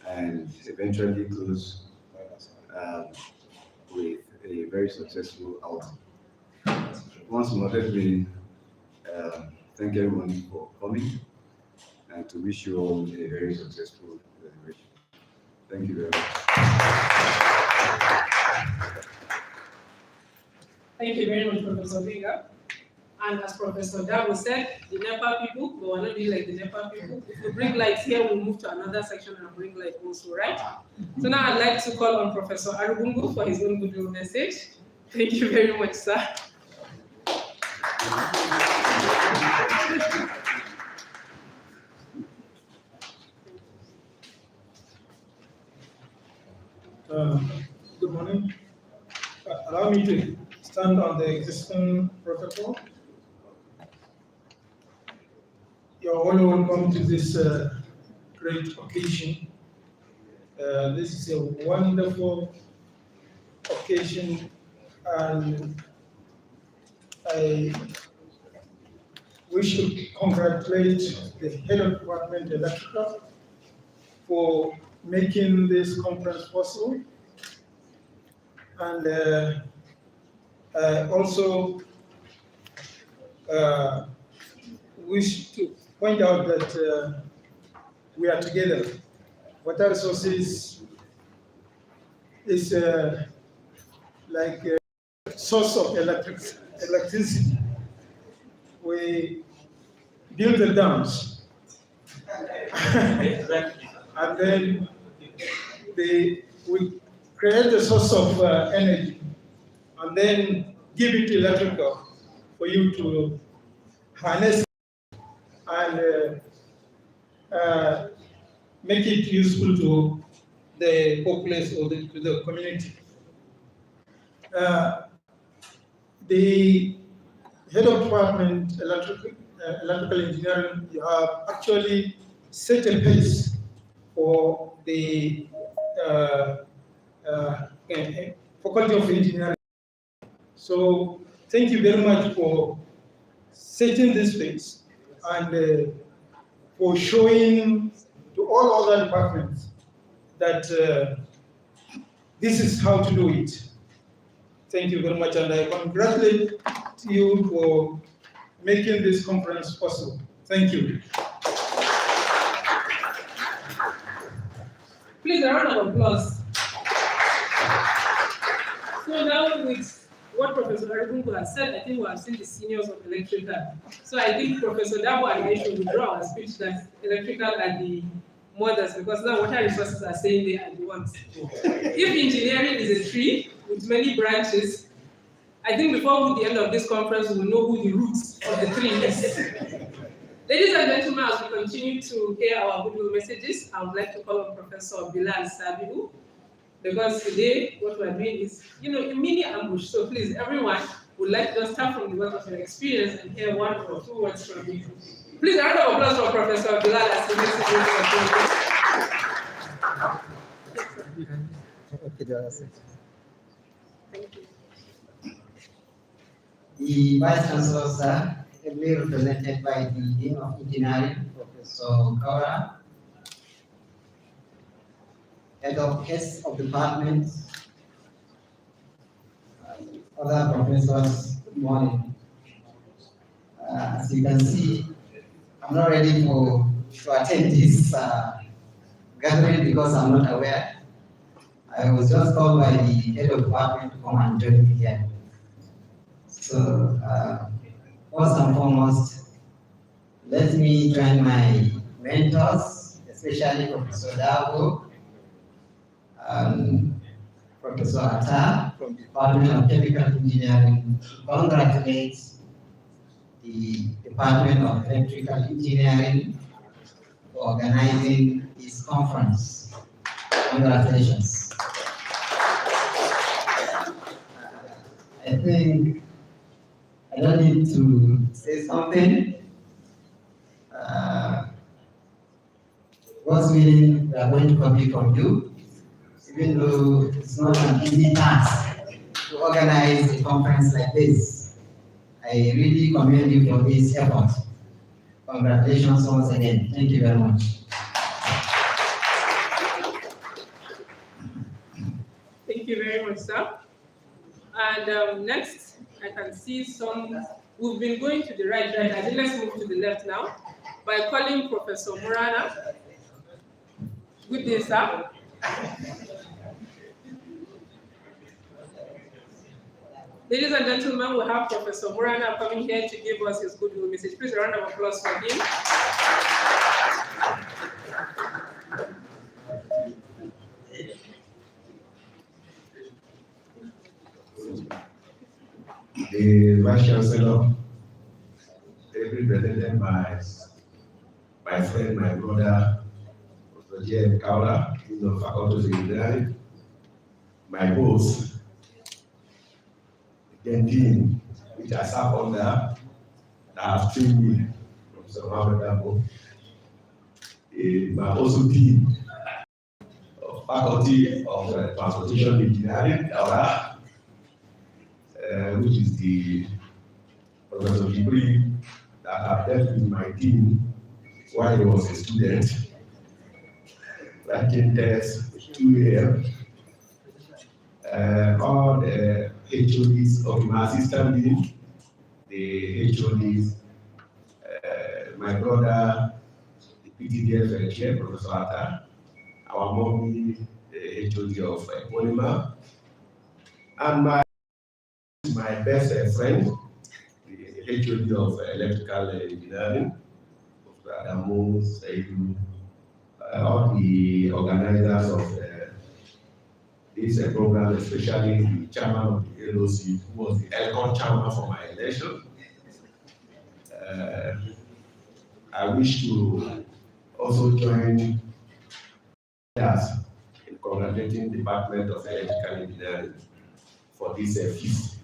and eventually close with a very successful outing. Once more, let me thank everyone for coming and to wish you all a very successful celebration. Thank you very much. Thank you very much, Professor Vega. And as Professor Dabo said, the NEPA people, we will not be like the NEPA people. If we bring lights here, we'll move to another section and bring light also, right? So now I'd like to call on Professor Arubungu for his own goodwill message. Thank you very much, sir. Good morning. Allow me to stand on the existing protocol. You're all welcome to this great occasion. This is a wonderful occasion, and I wish to congratulate the head of department electrical for making this conference possible. And I also wish to point out that we are together. Water resources is like a source of electricity. We build the dams, and then we create the source of energy, and then give it electrical for you to harness and make it useful to the populace or to the community. The head of department electrical engineering, you have actually set a pace for the faculty of engineering. So thank you very much for setting this pace and for showing to all other departments that this is how to do it. Thank you very much, and I congratulate you for making this conference possible. Thank you. Please, a round of applause. So now with what Professor Arubungu has said, I think we have seen the seniors of electrical. So I think Professor Dabo and I should withdraw our speech that electrical are the mothers, because now water resources are saying they are the ones. If engineering is a tree with many branches, I think before the end of this conference, we will know who the roots of the tree is. Ladies and gentlemen, as we continue to hear our goodwill messages, I would like to call on Professor Bilal Sabiu, because today what we're doing is, a mini ambush. So please, everyone would like to just start from the words of your experience and hear 1 or 2 words from you. Please, a round of applause for Professor Bilal as he makes it. Thank you. The Vice Chancellor, sir, ably represented by the Dean of Engineering, Professor Kaura, Heads of Departments, other professors, good morning. As you can see, I'm not ready to attend this gathering because I'm not aware. I was just called by the head of department to come and join me here. So, first and foremost, let me join my mentors, especially Professor Davo, Professor Atta from the Department of Chemical Engineering, to congratulate the Department of Electrical Engineering for organizing this conference. Congratulations. I think I don't need to say something. God's willing, we are going to copy from you, even though it's not an easy task to organize a conference like this. I really commend you for this effort. Congratulations once again. Thank you very much. Thank you very much, sir. And next, I can see we've been going to the right. I think let's move to the left now by calling Professor Murana. Good day, sir. Ladies and gentlemen, we have Professor Murana coming here to give us his goodwill message. Please, a round of applause for him. The Vice Chancellor, represented by my friend, my brother, Professor J. Kaura, Dean of Faculty of Engineering, my boss, the Dean, which I serve under, that have trained me, Professor Ahmadu, my also Dean of Faculty of Transportation Engineering, Kaura, which is the Professor Gibri that have dealt with my team while he was a student, writing tests, 2 a.m. All the HODs of my assistant dean, the HODs, my brother, the PTDF chair, Professor Atta, our mommy, the HOD of Polymer, and my best friend, the HOD of Electrical Engineering, Professor Adamu, Saidu, all the organizers of this program, especially the chairman of the LOC, who was the ELCON chairman for my election. I wish to also join us in congratulating the Department of Electrical Engineering for this feat.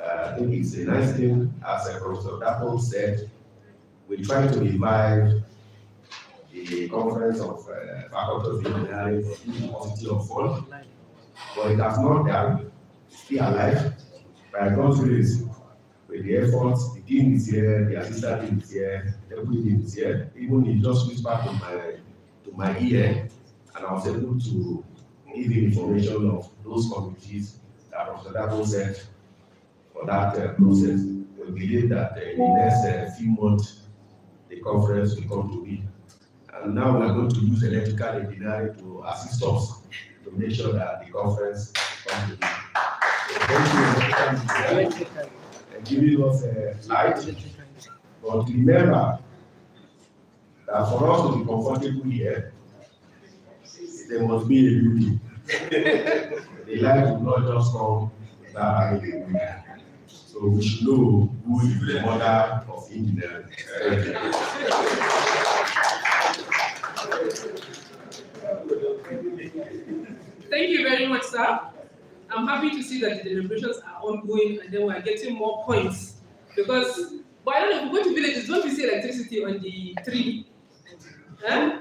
I think it's a nice thing, as Professor Dapo said, we try to revive the conference of Faculty of Engineering for the University of Fall, but it has not done, still alive, by God's grace, with the efforts, the dean is here, the assistant dean is here, the deputy dean is here, even he just whispered to my ear, and I was able to give him information of those committees that Professor Dapo said for that process. We believe that in the next few months, the conference will come to be. And now we are going to use electrical engineering to assist us to make sure that the conference comes to be. So thank you for giving us a light. But remember that for us to be comfortable here, there must be a beauty. The light will not just come without having a beauty. So we should know who is the mother of engineering. Thank you very much, sir. I'm happy to see that the deliberations are ongoing and then we're getting more points. Because, but I don't know, if we go to villages, don't we see electricity on the tree? Huh?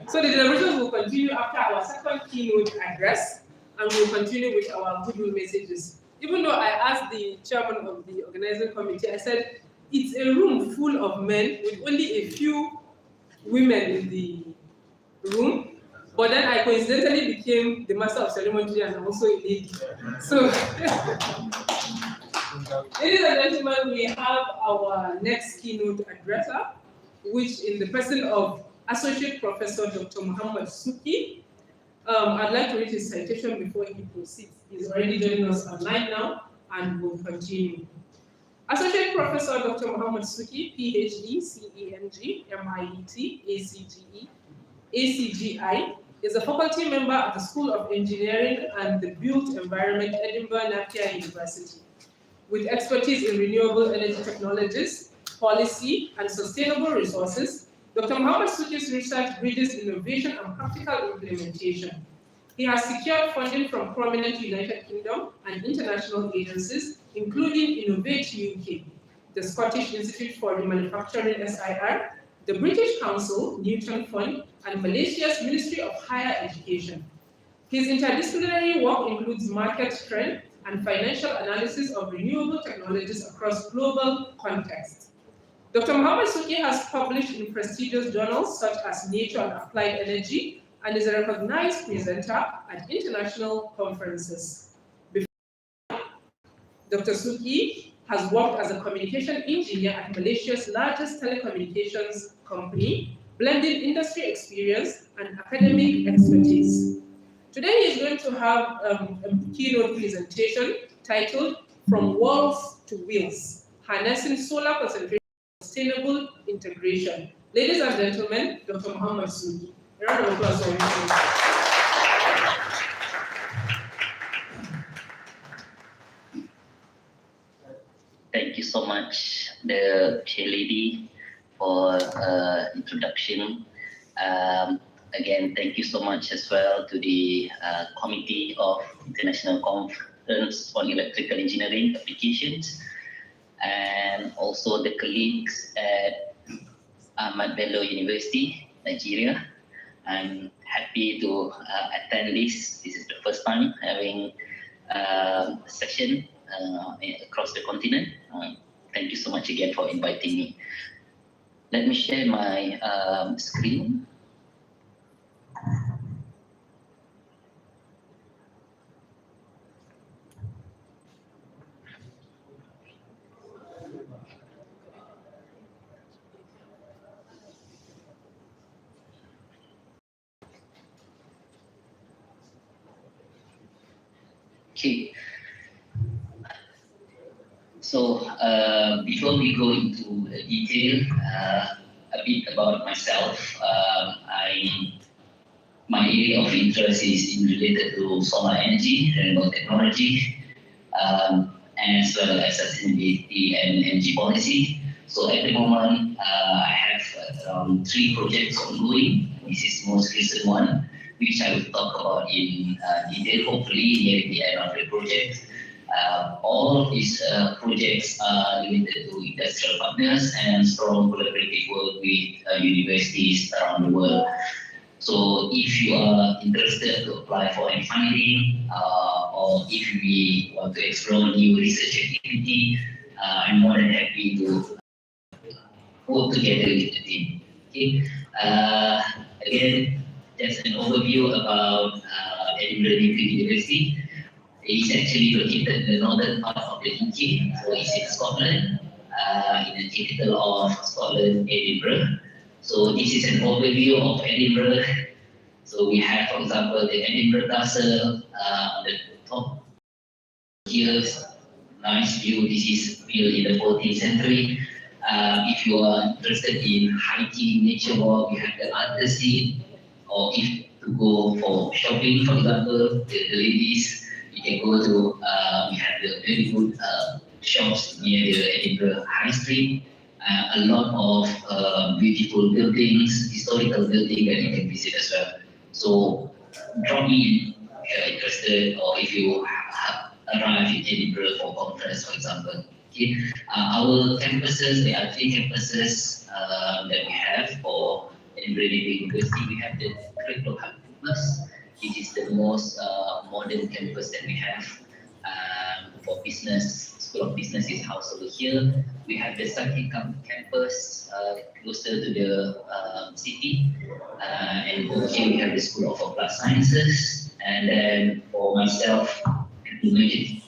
So the deliberations will continue after our second keynote address, and we'll continue with our goodwill messages. Even though I asked the chairman of the organizing committee, I said, it's a room full of men with only a few women in the room, but then I coincidentally became the master of ceremony and also a lady. So, ladies and gentlemen, we have our next keynote addresser, which in the person of Associate Professor Dr. Muhammad Suki. I'd like to read his citation before he proceeds. He's already joining us online now and will continue. Associate Professor Dr. Muhammad Suki, PhD, CENG, MIET, ACGE, ACGI, is a faculty member at the School of Engineering and the Built Environment, Edinburgh Napier University. With expertise in renewable energy technologies, policy, and sustainable resources, Dr. Muhammad Suki's research bridges innovation and practical implementation. He has secured funding from prominent United Kingdom and international agencies, including Innovate UK, the Scottish Institute for Remanufacturing SIR, the British Council, Newton Fund, and Malaysia's Ministry of Higher Education. His interdisciplinary work includes market trend and financial analysis of renewable technologies across global contexts. Dr. Muhammad Suki has published in prestigious journals such as Nature and Applied Energy and is a recognized presenter at international conferences. Dr. Suki has worked as a communication engineer at Malaysia's largest telecommunications company, blending industry experience and academic expertise. Today he is going to have a keynote presentation titled From Walls to Wheels, Harnessing Solar Concentration and Sustainable Integration. Ladies and gentlemen, Dr. Muhammad Suki. A round of applause for him. Thank you so much, the chair lady, for introduction. Again, thank you so much as well to the Committee of International Conference on Electrical Engineering Applications, and also the colleagues at Bello University, Nigeria. I'm happy to attend this. This is the first time having a session across the continent. Thank you so much again for inviting me. Let me share my screen. Okay. So before we go into detail, a bit about myself. My area of interest is related to solar energy, renewable technology, as well as sustainability and energy policy. So at the moment, I have 3 projects ongoing. This is the most recent one, which I will talk about in detail, hopefully near the end of the project. All these projects are related to industrial partners and strong collaborative work with universities around the world. So if you are interested to apply for any funding, or if we want to explore new research activity, I'm more than happy to work together with the team. Okay. Again, just an overview about Edinburgh University. It is actually located in the northern part of the UK, so it's in Scotland, in the capital of Scotland, Edinburgh. So this is an overview of Edinburgh. So we have, for example, the Edinburgh Castle on the top. Here's nice view. This is built in the 14th century. If you are interested in hiking, nature walk, you have the Undersea, or if to go for shopping, for example, the ladies, you can go to, we have the very good shops near the Edinburgh High Street, a lot of beautiful buildings, historical buildings that you can visit as well. So drop me in if you're interested, or if you arrive in Edinburgh for conference, for example. Okay. Our campuses, there are 3 campuses that we have for Edinburgh University. We have the Crypto Hub campus. It is the most modern campus that we have for business. School of Business is housed over here. We have the Zaria campus closer to the city, and over here we have the School of Applied Sciences. And then for myself, the Magic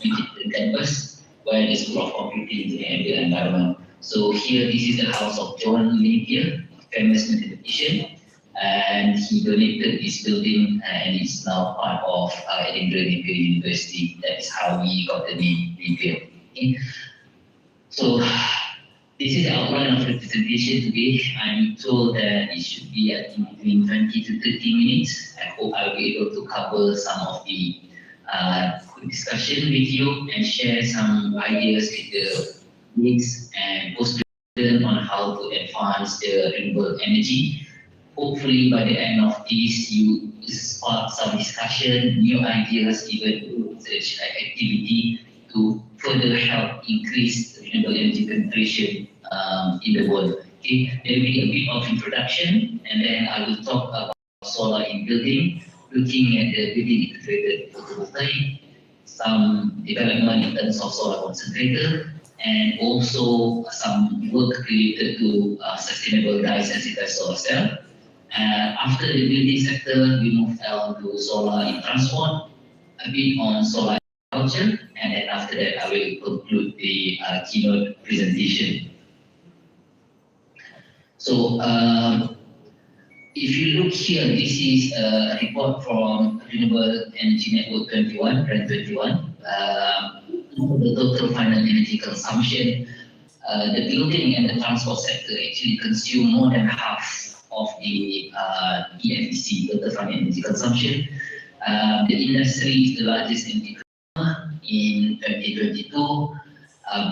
campus, where the School of Computing and the Environment. So here, this is the house of John Napier, famous mathematician, and he donated this building, and it's now part of Edinburgh Napier University. That is how we got the name Napier. Okay. So this is the outline of the presentation today. I'm told that it should be in between 20 to 30 minutes. I hope I'll be able to cover some of the discussion with you and share some ideas with the needs and post-student on how to advance the renewable energy. Hopefully by the end of this, you spark some discussion, new ideas, even research activity to further help increase renewable energy penetration in the world. Okay, there will be a bit of introduction, and then I will talk about solar in building, looking at the building integrated photovoltaic, some development in terms of solar concentrator, and also some work related to sustainable dye-sensitized solar cell. After the building sector, we move on to solar in transport, a bit on solar culture, and then after that, I will conclude the keynote presentation. So, if you look here, this is a report from Renewable Energy Network 21, REN 21. The total final energy consumption, the building and the transport sector actually consume more than half of the EFEC, total final energy consumption. The industry is the largest energy consumer in 2022.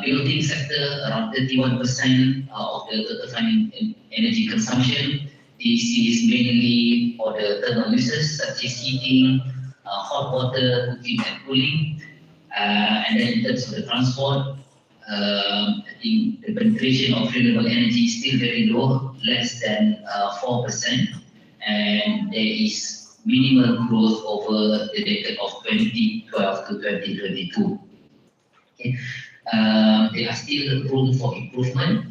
Building sector, around 31% of the total final energy consumption. This is mainly for the thermal uses such as heating, hot water, cooking and cooling. And then in terms of the transport, I think the penetration of renewable energy is still very low, less than 4%. And there is minimal growth over the decade of 2012 to 2022. Okay. There are still room for improvement.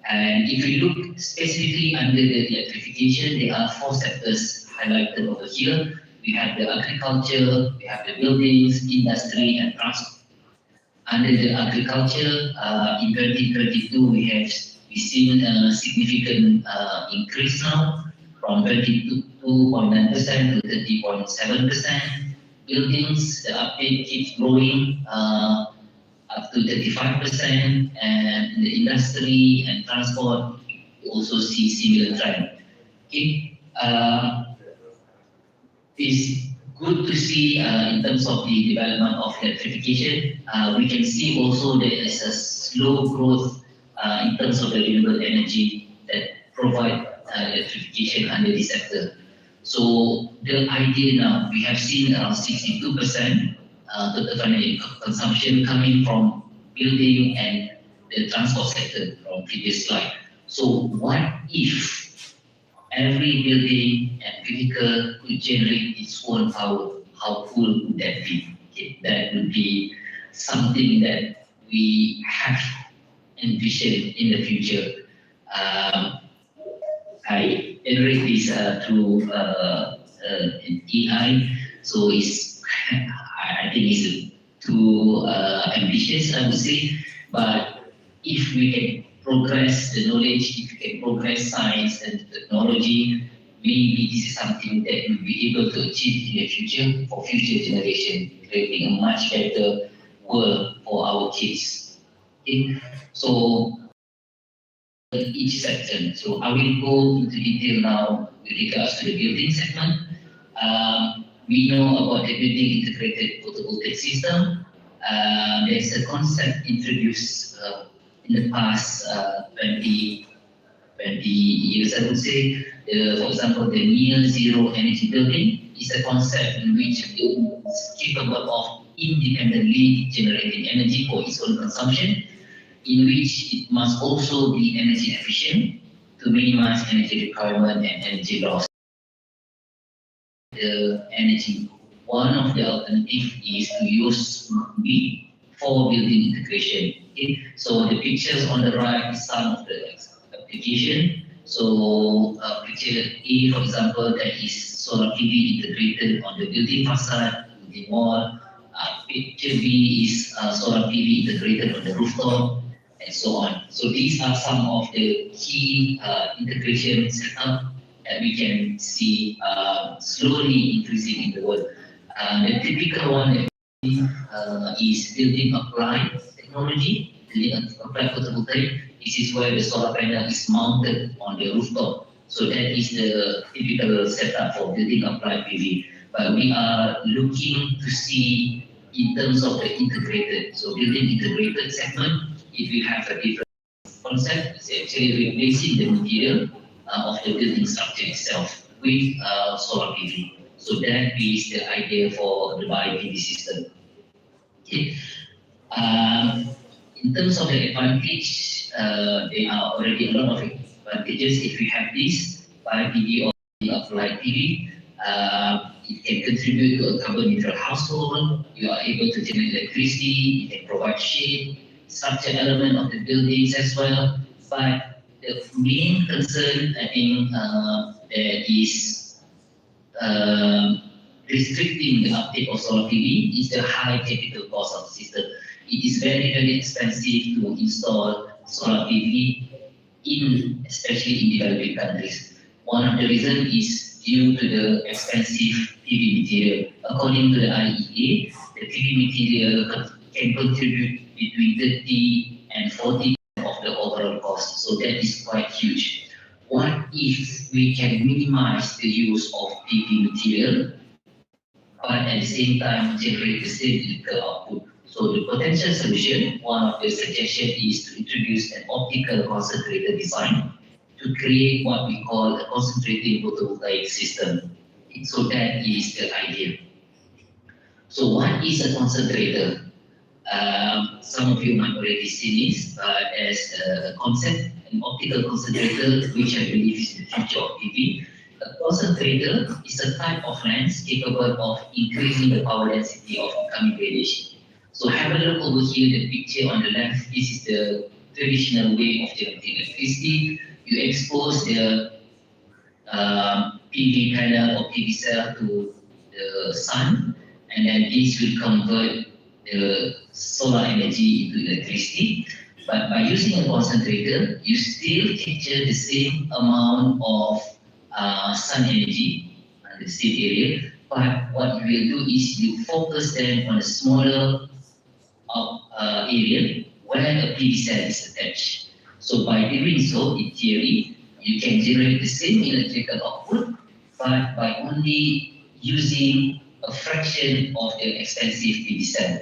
And if we look specifically under the electrification, there are 4 sectors highlighted over here. We have the agriculture, we have the buildings, industry, and transport. Under the agriculture, in 2022, we've seen a significant increase now from 22.9% to 30.7%. Buildings, the uptake keeps growing up to 35%, and the industry and transport also see similar trend. Okay. It's good to see in terms of the development of electrification. We can see also there is a slow growth in terms of the renewable energy that provide electrification under this sector. So the idea now, we have seen around 62% total energy consumption coming from building and the transport sector from previous slide. So what if every building and vehicle could generate its own power? How cool would that be? Okay, that would be something that we have envisioned in the future. I generate this through an AI, so it's I think it's too ambitious, I would say. But if we can progress the knowledge, if we can progress science and technology, maybe this is something that we'll be able to achieve in the future for future generation, creating a much better world for our kids. Okay? So each section. So I will go into detail now with regards to the building segment. We know about the building integrated photovoltaic system. There's a concept introduced in the past 20 years, I would say. For example, the near zero energy building is a concept in which it is capable of independently generating energy for its own consumption, in which it must also be energy efficient to minimize energy requirement and energy loss. The energy, one of the alternatives is to use smart grid for building integration. Okay? So the pictures on the right is some of the application. So picture A, for example, that is solar PV integrated on the building facade, building wall. Picture B is solar PV integrated on the rooftop, and so on. So these are some of the key integration setup that we can see slowly increasing in the world. The typical one is building applied technology, building applied photovoltaic. This is where the solar panel is mounted on the rooftop. So that is the typical setup for building applied PV. But we are looking to see in terms of the integrated. So building integrated segment, if you have a different concept, it's actually replacing the material of the building structure itself with solar PV. So that is the idea for the bio-PV system. Okay. In terms of the advantage, there are already a lot of advantages. If you have this bio-PV or applied PV, it can contribute to a carbon neutral household. You are able to generate electricity, you can provide shade, structure element of the buildings as well. But the main concern, I think, that is restricting the uptake of solar PV is the high capital cost of the system. It is very, very expensive to install solar PV especially in developing countries. One of the reasons is due to the expensive PV material. According to the IEEA, the PV material can contribute between 30 and 40% of the overall cost. So that is quite huge. What if we can minimize the use of PV material, but at the same time generate the same electrical output? So the potential solution, one of the suggestions is to introduce an optical concentrator design to create what we call a concentrating photovoltaic system. So that is the idea. So what is a concentrator? Some of you might already see this as a concept, an optical concentrator, which I believe is the future of PV. A concentrator is a type of lens capable of increasing the power density of incoming radiation. So have a look over here, the picture on the left. This is the traditional way of generating electricity. You expose the PV panel or PV cell to the sun, and then this will convert the solar energy into electricity. But by using a concentrator, you still capture the same amount of sun energy in the same area. But what you will do is you focus them on a smaller area where a PV cell is attached. So by doing so, in theory, you can generate the same electrical output, but by only using a fraction of the expensive PV cell.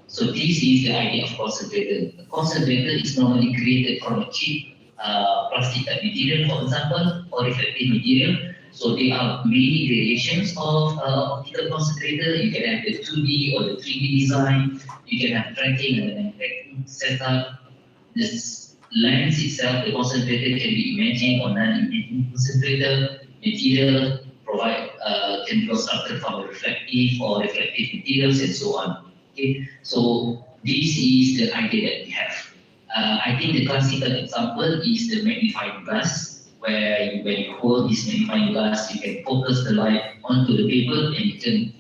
So this is the idea of concentrator. A concentrator is normally created from a cheap plastic material, for example, or reflective material. So there are many variations of optical concentrator. You can have the 2D or the 3D design. You can have tracking and manufacturing setup. This lens itself, the concentrator can be imaging or non-imaging concentrator. Material can be constructed from reflective or reflective materials and so on. Okay, so this is the idea that we have. I think the classical example is the magnifying glass, where when you hold this magnifying glass, you can focus the light onto the paper and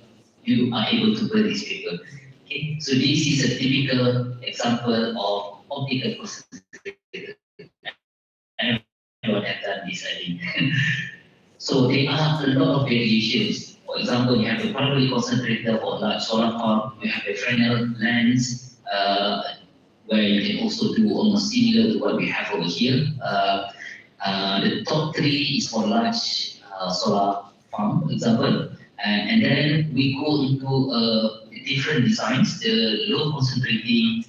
you are able to burn this paper. Okay, so this is a typical example of optical concentrator. Everyone has done this, I think. So there are a lot of variations. For example, you have a primary concentrator for large solar farm. You have a Fresnel lens, where you can also do almost similar to what we have over here. The top three is for large solar farm, for example. And then we go into the different designs. The low concentrating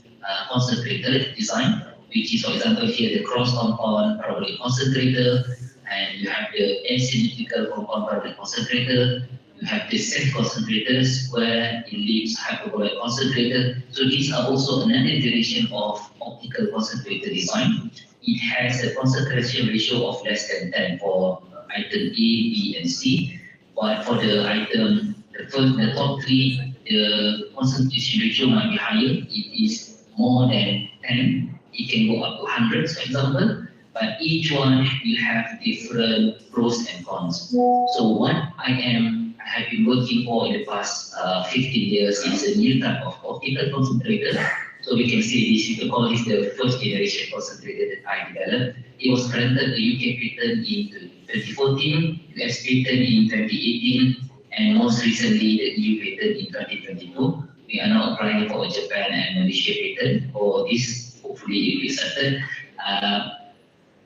concentrator design, which is, for example, here the cross compound parabolic concentrator, and you have the asymmetrical compound parabolic concentrator. You have the set concentrator, square, ellipse, hyperbolic concentrator. So these are also another generation of optical concentrator design. It has a concentration ratio of less than 10 for item A, B, and C. But for the item, the top three, the concentration ratio might be higher. It is more than 10. It can go up to hundreds, for example. But each one will have different pros and cons. So what I have been working for in the past 15 years is a new type of optical concentrator. So we can say this, you can call this the first generation concentrator that I developed. It was granted the UK patent in 2014, US patent in 2018, and most recently the EU patent in 2022. We are now applying for a Japan and Malaysia patent for this. Hopefully it will be accepted.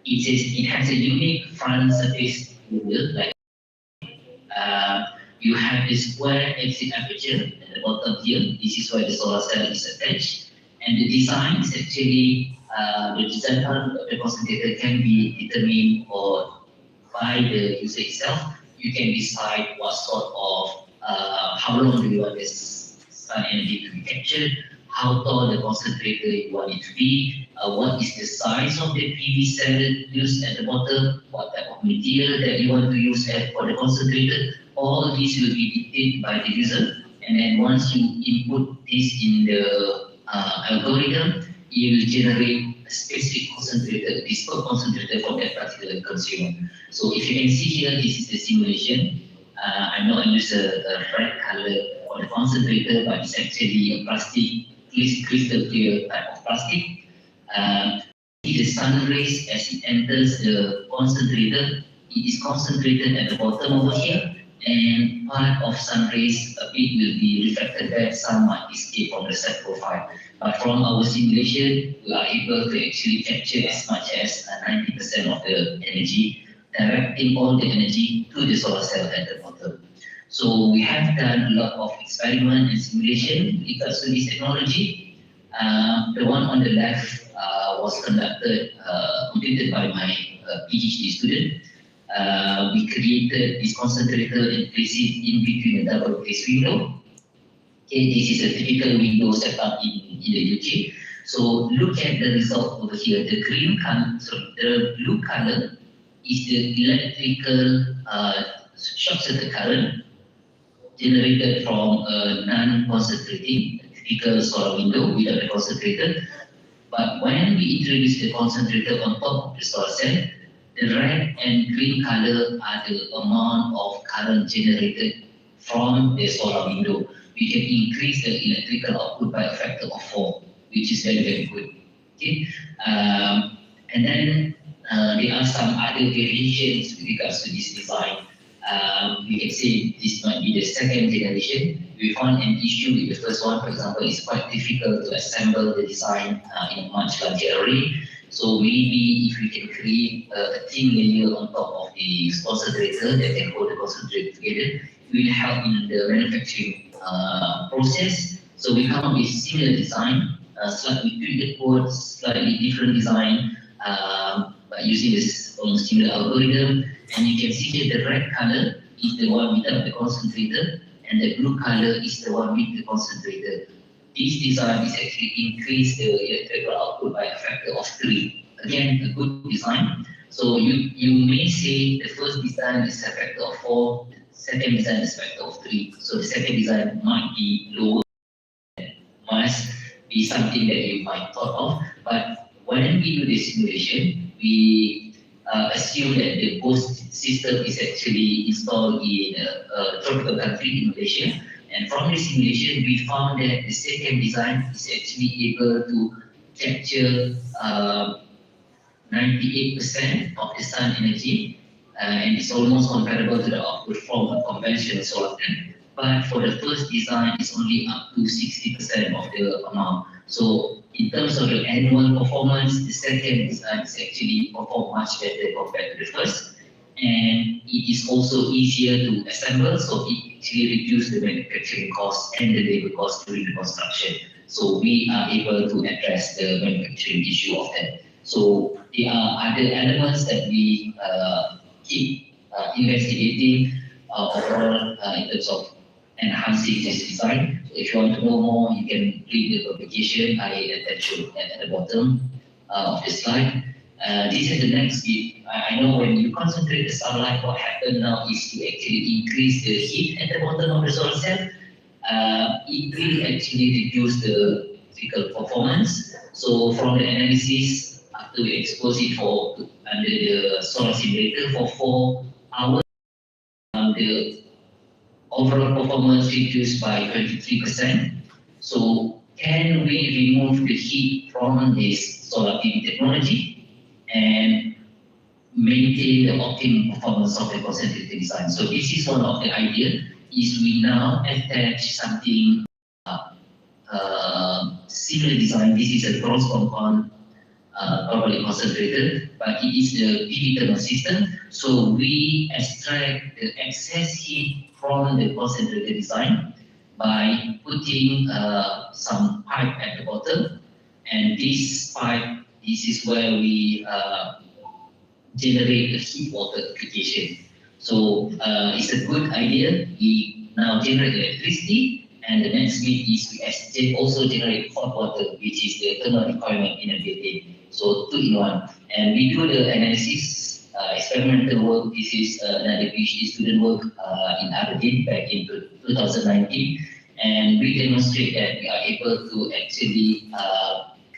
It has a unique front surface model, like you have a square exit aperture at the bottom here. This is where the solar cell is attached. And the design is actually, the design of the concentrator can be determined or by the user itself. You can decide what sort of, how long do you want this sun energy to be captured, how tall the concentrator you want it to be, what is the size of the PV cell used at the bottom, what type of material that you want to use for the concentrator. All this will be dictated by the user, and then once you input this in the algorithm, it will generate a specific concentrator, bespoke concentrator for that particular consumer. So if you can see here, this is the simulation. I'm not use a red color for the concentrator, but it's actually a plastic, crystal clear type of plastic. The sun rays as it enters the concentrator, it is concentrated at the bottom over here, and part of sun rays, a bit will be reflected back, some might escape from the set profile. But from our simulation, we are able to actually capture as much as 90% of the energy, directing all the energy to the solar cell at the bottom. So we have done a lot of experiment and simulation in regards to this technology. The one on the left was completed by my PhD student. We created this concentrator and placed it in between a double glazed window. Okay, this is a typical window setup in the UK. So look at the result over here. The green color, the blue color is the electrical short circuit current generated from a non-concentrating typical solar window without the concentrator. But when we introduce the concentrator on top of the solar cell, the red and green color are the amount of current generated from the solar window. We can increase the electrical output by a factor of 4, which is very, very good. Okay? And then there are some other variations with regards to this design. We can say this might be the second generation. We found an issue with the first one. For example, it's quite difficult to assemble the design in a much larger array. So maybe if we can create a thin layer on top of the concentrator that can hold the concentrator together, it will help in the manufacturing process. So we come up with similar design, slightly tweak the code, slightly different design, by using this almost similar algorithm. And you can see here the red color is the one without the concentrator, and the blue color is the one with the concentrator. This design is actually increase the electrical output by a factor of 3. Again, a good design. So you may say the first design is a factor of 4, the second design is a factor of 3. So the second design might be lower, must be something that you might thought of. But when we do the simulation, we assume that the host system is actually installed in a tropical country in Malaysia. And from the simulation, we found that the second design is actually able to capture 98% of the sun energy, and it's almost comparable to the output from a conventional solar panel. But for the first design, it's only up to 60% of the amount. So in terms of the annual performance, the second design is actually perform much better compared to the first. and it is also easier to assemble, so it actually reduces the manufacturing cost and the labor cost during the construction. So we are able to address the manufacturing issue of that. So there are other elements that we keep investigating overall in terms of enhancing this design. So if you want to know more, you can read the publication I attached at the bottom of the slide. This is the next bit. I know when you concentrate the sunlight, what happens now is to actually increase the heat at the bottom of the solar cell. It will actually reduce the physical performance. So from the analysis, after we expose it for under the solar simulator for 4 hours, the overall performance reduced by 23%. So can we remove the heat from this solar PV technology and maintain the optimum performance of the concentrated design? So this is one of the ideas, is we now attach something similar design. This is a bronze compound carbonic concentrator, but it is the PV thermal system. So we extract the excess heat from the concentrator design by putting some pipe at the bottom, and this pipe, this is where we generate the heat water application. So it's a good idea. We now generate electricity, and the next bit is we also generate hot water, which is the thermal requirement in a building. So 2 in 1. And we do the analysis, experimental work. This is another PhD student work in Aberdeen back in 2019. And we demonstrate that we are able to actually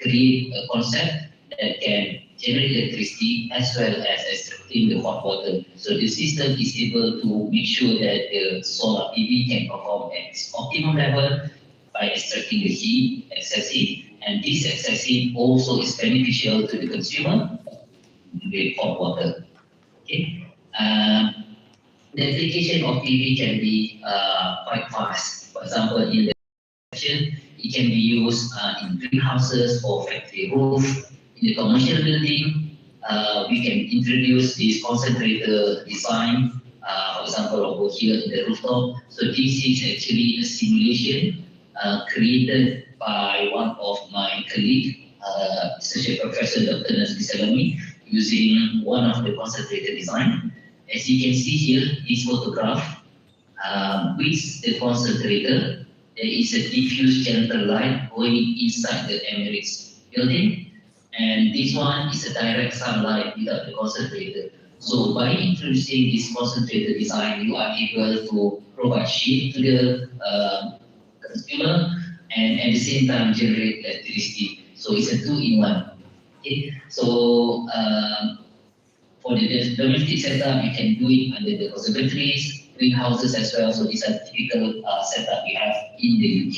create a concept that can generate electricity as well as extracting the hot water. So the system is able to make sure that the solar PV can perform at its optimum level by extracting the heat, excess heat, and this excess heat also is beneficial to the consumer with hot water. Okay. The application of PV can be quite fast. For example, in the it can be used in greenhouses or factory roof. In the commercial building, we can introduce this concentrator design, for example, over here in the rooftop. So this is actually a simulation created by one of my colleagues, Associate Professor Dr. Nazmi Salami, using one of the concentrator design. As you can see here, this photograph, with the concentrator, there is a diffuse gentle light going inside the Emirates building, and this one is a direct sunlight without the concentrator. So by introducing this concentrator design, you are able to provide shade to the consumer and at the same time generate electricity. So it's a 2 in 1. Okay. So for the domestic setup, you can do it under the conservatories, greenhouses as well. So these are typical setup we have in the UK,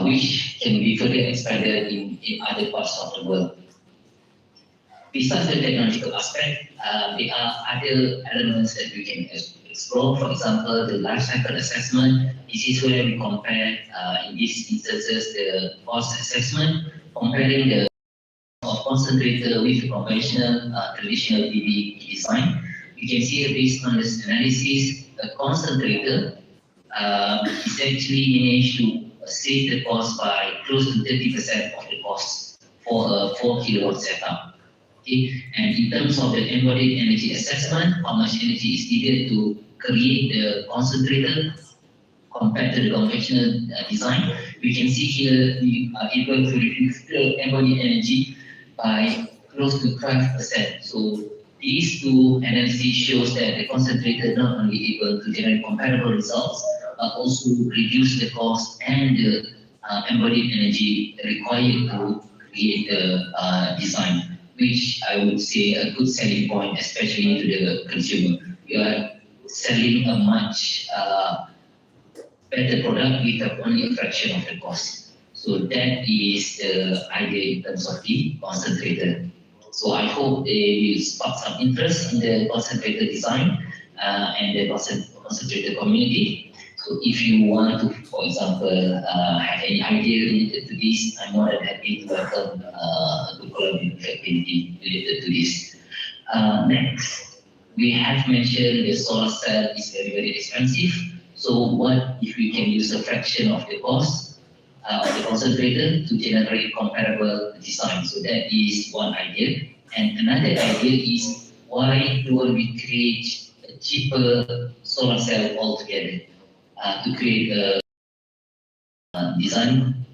which can be further expanded in other parts of the world. Besides the technological aspect, there are other elements that we can explore. For example, the life cycle assessment. This is where we compare, in these instances, the cost assessment, comparing the of concentrator with the conventional traditional PV design. You can see based on this analysis, the concentrator is actually managed to save the cost by close to 30% of the cost for a 4 kilowatt setup. Okay? And in terms of the embodied energy assessment, how much energy is needed to create the concentrator compared to the conventional design, we can see here we are able to reduce the embodied energy by close to 12%. So these two analyses shows that the concentrator not only able to generate comparable results, but also reduce the cost and the embodied energy required to create the design, which I would say a good selling point, especially to the consumer. You are selling a much better product with only a fraction of the cost. So that is the idea in terms of the concentrator. So I hope they will spark some interest in the concentrator design and the concentrator community. So if you want to, for example, have any idea related to this, I'm more than happy to welcome a good collaborative activity related to this. Next. we have mentioned the solar cell is very, very expensive. So what if we can use a fraction of the cost of the concentrator to generate comparable design? So that is one idea. And another idea is, why don't we create a cheaper solar cell altogether to create a design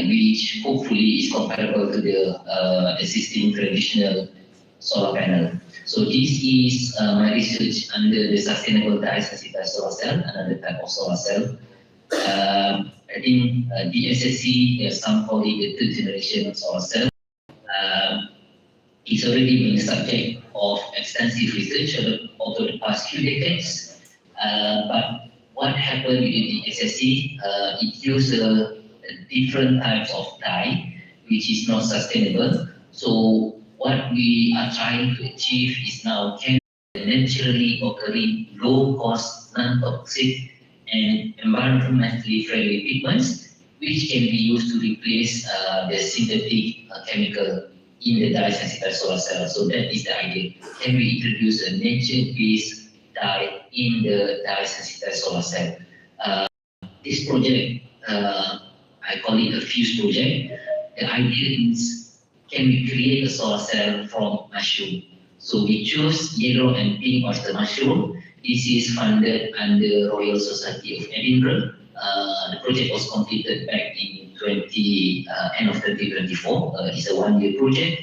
which hopefully is comparable to the existing traditional solar panel. So this is my research under the sustainable dye-sensitized solar cell, another type of solar cell. I think the SSC, some call it the third generation solar cell. It's already been the subject of extensive research over the past few decades. But what happened with the SSC, it used different types of dye, which is not sustainable. So what we are trying to achieve is now can naturally occurring, low-cost, non-toxic, and environmentally friendly pigments, which can be used to replace the synthetic chemical in the dye-sensitized solar cell. So that is the idea. Can we introduce a nature-based dye in the dye-sensitized solar cell? This project, I call it a fuse project. The idea is, can we create a solar cell from mushroom? So we choose yellow and pink oyster mushroom. This is funded under Royal Society of Edinburgh. The project was completed back in end of 2024. It's a one-year project.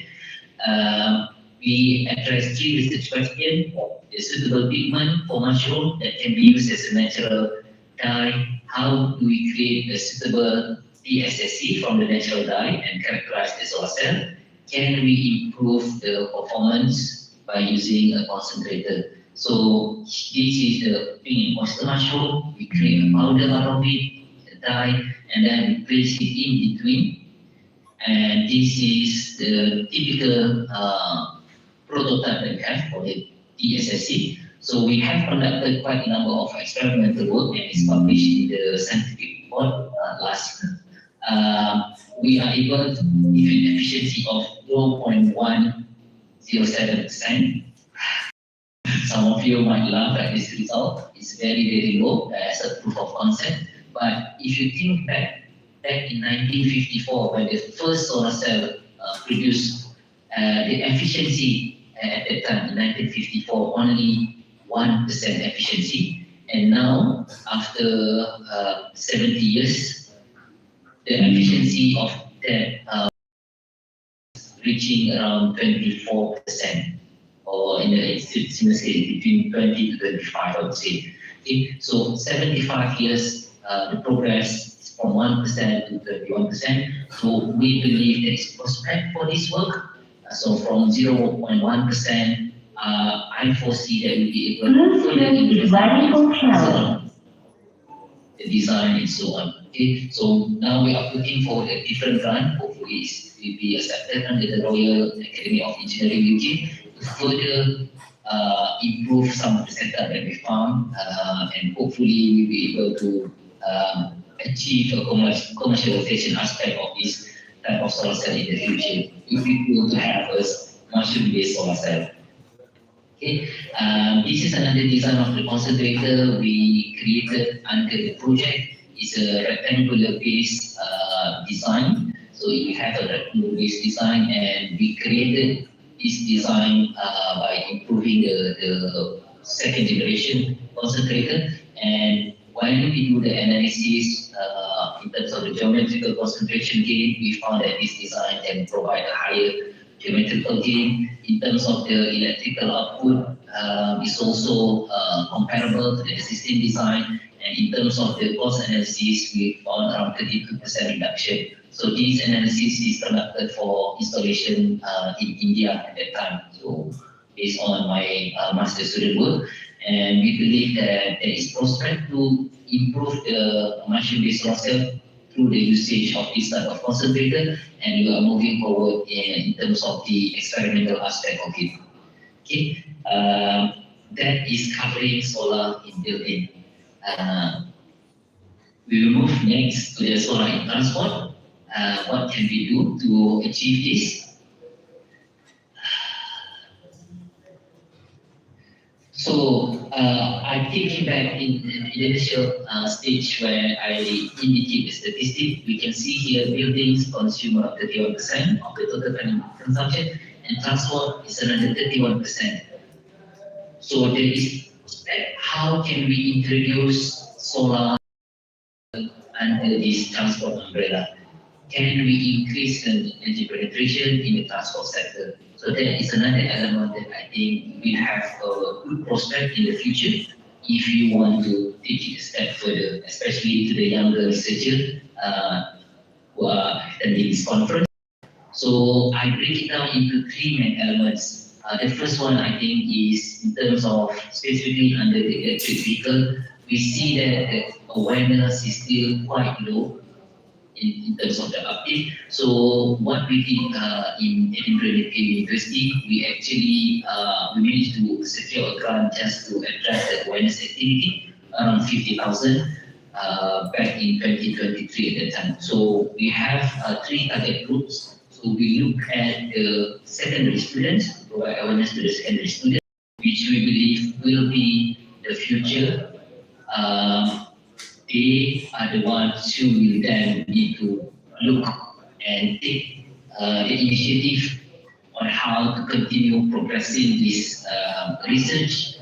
We addressed 3 research questions: the suitable pigment for mushroom that can be used as a natural dye. How do we create a suitable DSSC from the natural dye and characterize the solar cell? Can we improve the performance by using a concentrator? So this is the pink oyster mushroom. We create a powder out of it, the dye, and then we place it in between. And this is the typical prototype that we have for the DSSC. So we have conducted quite a number of experimental work, and it's published in the scientific report last year. We are able to give an efficiency of 0.107%. Some of you might laugh at this result. It's very, very low as a proof of concept. But if you think back in 1954, when the first solar cell produced, the efficiency at that time, in 1954, only 1% efficiency. And now, after 70 years, the efficiency of that reaching around 24%, or in the similar scale, between 20 to 25, I would say. Okay? So 75 years, the progress from 1% to 31%. So we believe there is prospect for this work. So from 0.1%, I foresee that we'll be able to further improve the design and so on. Okay, so now we are looking for a different grant. Hopefully it will be accepted under the Royal Academy of Engineering UK to further improve some of the setup that we found, and hopefully we'll be able to achieve a commercialization aspect of this type of solar cell in the future. If we were to have a mushroom-based solar cell. Okay, this is another design of the concentrator we created under the project. It's a rectangular based design. So we have a rectangular based design, and we created this design by improving the second generation concentrator. And when we do the analysis in terms of the geometrical concentration gain, we found that this design can provide a higher geometrical gain. In terms of the electrical output, is also comparable to the existing design. And in terms of the cost analysis, we found around 32% reduction. So this analysis is conducted for installation in India at that time. So based on my master student work, and we believe that there is prospect to improve the mushroom-based solar cell through the usage of this type of concentrator, and we are moving forward in terms of the experimental aspect of it. Okay, that is covering solar in building. We will move next to the solar in transport. What can we do to achieve this? So I take back in the initial stage where I indicate the statistic. We can see here buildings consume 31% of the total consumption, and transport is another 31%. So there is how can we introduce solar under this transport umbrella? Can we increase the energy penetration in the transport sector? So that is another element that I think we have a good prospect in the future if you want to take it a step further, especially to the younger researchers who are attending this conference. So I break it down into three main elements. The first one I think is in terms of specifically under the electric vehicle, we see that the awareness is still quite low in terms of the uptake. So what we did in Edinburgh University, we actually we managed to secure a grant just to address the awareness activity, around 50,000 back in 2023 at that time. So we have three target groups. So we look at the secondary students, provide awareness to the secondary students, which we believe will be the future. They are the ones who will then need to look and take the initiative on how to continue progressing this research,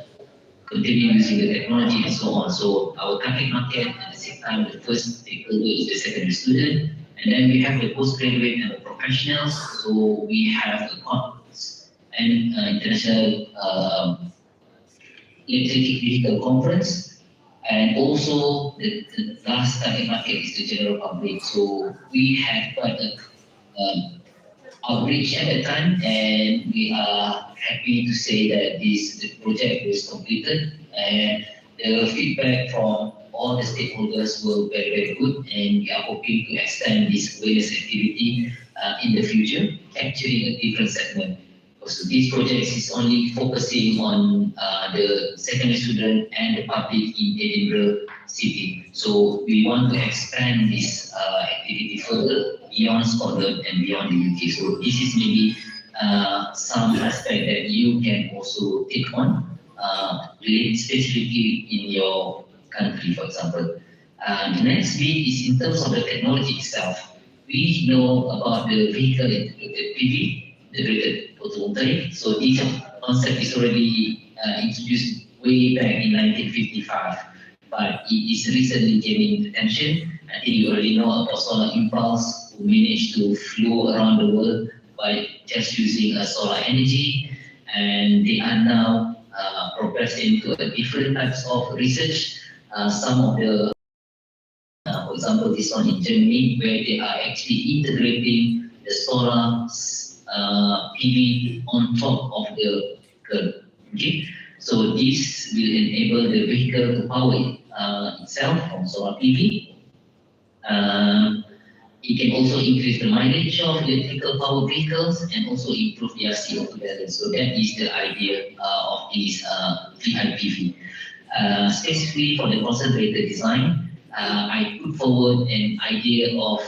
continue using the technology and so on. So our target market at the same time, the first stakeholder is the secondary student, and then we have the postgraduate and the professionals. So we have the conference and international electric vehicle conference. And also the last target market is the general public. So we have quite a outreach at the time, and we are happy to say that the project was completed, and the feedback from all the stakeholders were very, very good, and we are hoping to extend this awareness activity in the future, capturing a different segment. So these projects is only focusing on the secondary student and the public in Edinburgh City. So we want to expand this activity further beyond Scotland and beyond the UK. So this is maybe some aspect that you can also take on, specifically in your country, for example. The next bit is in terms of the technology itself. We know about the vehicle integrated PV, integrated photovoltaic. So this concept is already introduced way back in 1955, but it is recently gaining attention. I think you already know about solar impulse, who managed to flow around the world by just using solar energy, and they are now progressing to different types of research. Some of the, for example, this one in Germany, where they are actually integrating the solar PV on top of the vehicle. Okay, so this will enable the vehicle to power itself from solar PV. It can also increase the mileage of electrical power vehicles and also improve their CO2 balance. So that is the idea of this VIPV. Specifically for the concentrated design, I put forward an idea of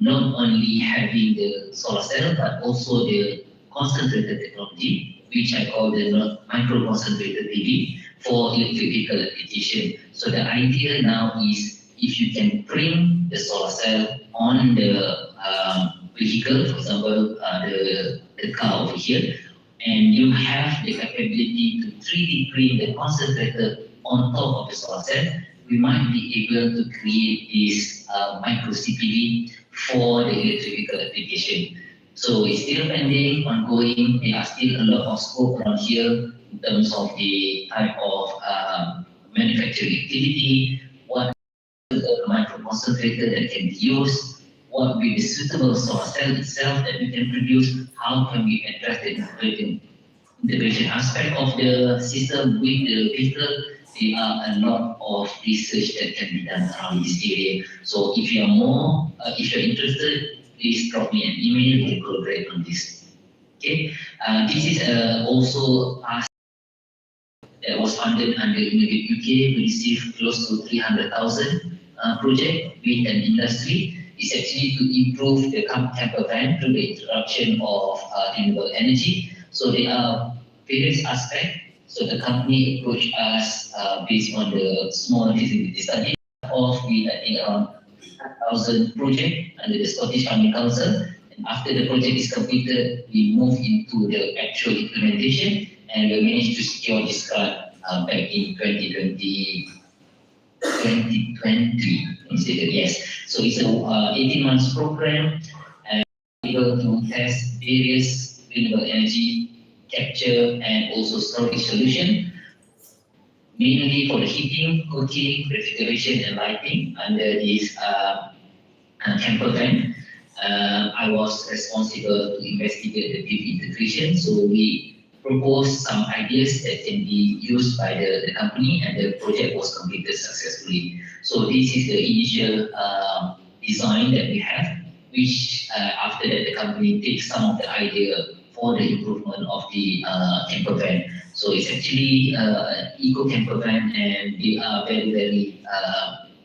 not only having the solar cell, but also the concentrated technology, which I call the micro-concentrated PV for electric vehicle application. So the idea now is if you can bring the solar cell on the vehicle, for example, the car over here, and you have the capability to 3D print the concentrator on top of the solar cell, we might be able to create this micro CPV for the electric vehicle application. So it's still pending, ongoing. There are still a lot of scope around here in terms of the type of manufacturing activity, what the micro concentrator that can be used, what will be the suitable solar cell itself that we can produce, how can we address the integration aspect of the system with the vehicle. There are a lot of research that can be done around this area. So if you are more, if you're interested, please drop me an email, we can collaborate on this. Okay, this is also a that was funded under Innovate UK. We received close to 300,000 project with an industry. It's actually to improve the camper van through the introduction of renewable energy. So there are various aspects So the company approached us based on the small feasibility study of the, I think, around 1,000 project under the Scottish Farming Council. And after the project is completed, we move into the actual implementation, and we managed to secure this grant back in 2020 instead, yes. So it's a 18 months program, and able to test various renewable energy capture and also storage solution, mainly for the heating, cooking, refrigeration, and lighting under this camper van. I was responsible to investigate the PV integration, so we proposed some ideas that can be used by the company, and the project was completed successfully. So this is the initial design that we have, which after that the company takes some of the idea for the improvement of the camper van. So it's actually an eco camper van, and we are very, very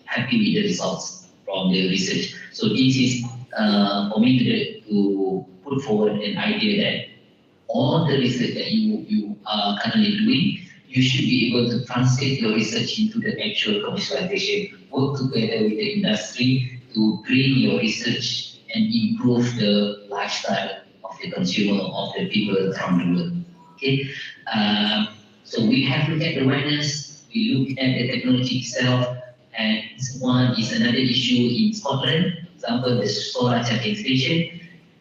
happy with the results from the research. So this is for me to put forward an idea that all the research that you are currently doing, you should be able to translate your research into the actual commercialization. Work together with the industry to bring your research and improve the lifestyle of the consumer, of the people around the world. Okay, so we have looked at the awareness, we look at the technology itself, and one is another issue in Scotland, for example, the solar charging station.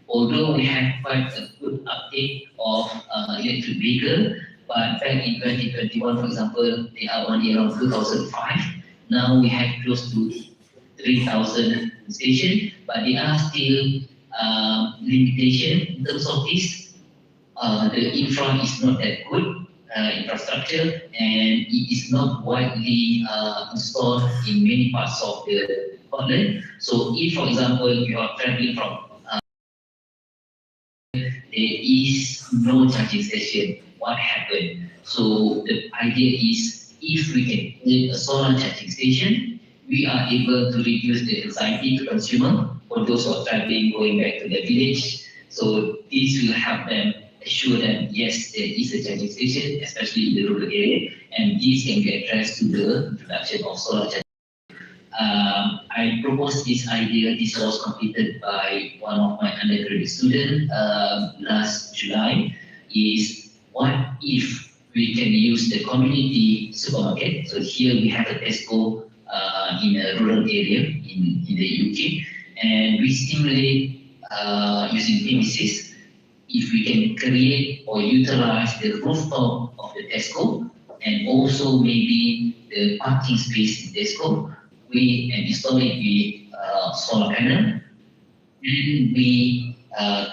Although we have quite a good uptake of electric vehicle, but back in 2021, for example, they are only around 2005. Now we have close to 3,000 stations, but there are still limitation in terms of this. The infra is not that good, infrastructure, and it is not widely installed in many parts of the Scotland. So if, for example, you are traveling from there is no charging station, what happened? So the idea is, if we can build a solar charging station, we are able to reduce the anxiety to consumer for those who are traveling, going back to their village. So this will help them, assure them, yes, there is a charging station, especially in the rural area, and this can be addressed to the introduction of solar charging. I proposed this idea. This was completed by one of my undergraduate students last July. Is what if we can use the community supermarket? So here we have a Tesco in a rural area in the UK, and we stimulate using PVCs. If we can create or utilize the rooftop of the Tesco, and also maybe the parking space in Tesco, we install it with solar panel, and we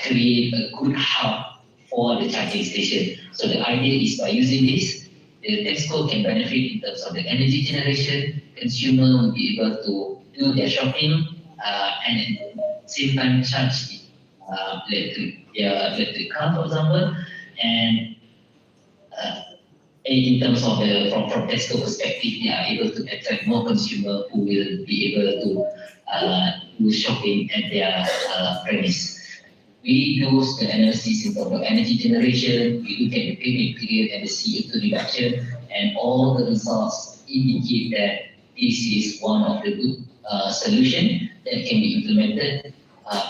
create a good hub for the charging station. So the idea is, by using this, the Tesco can benefit in terms of the energy generation. Consumer will be able to do their shopping and at the same time charge electric car, for example, and in terms of from Tesco perspective, they are able to attract more consumers who will be able to do shopping at their premise. We do the analysis in terms of energy generation, we look at the payment period and the CO2 reduction, and all the results indicate that this is one of the good solutions that can be implemented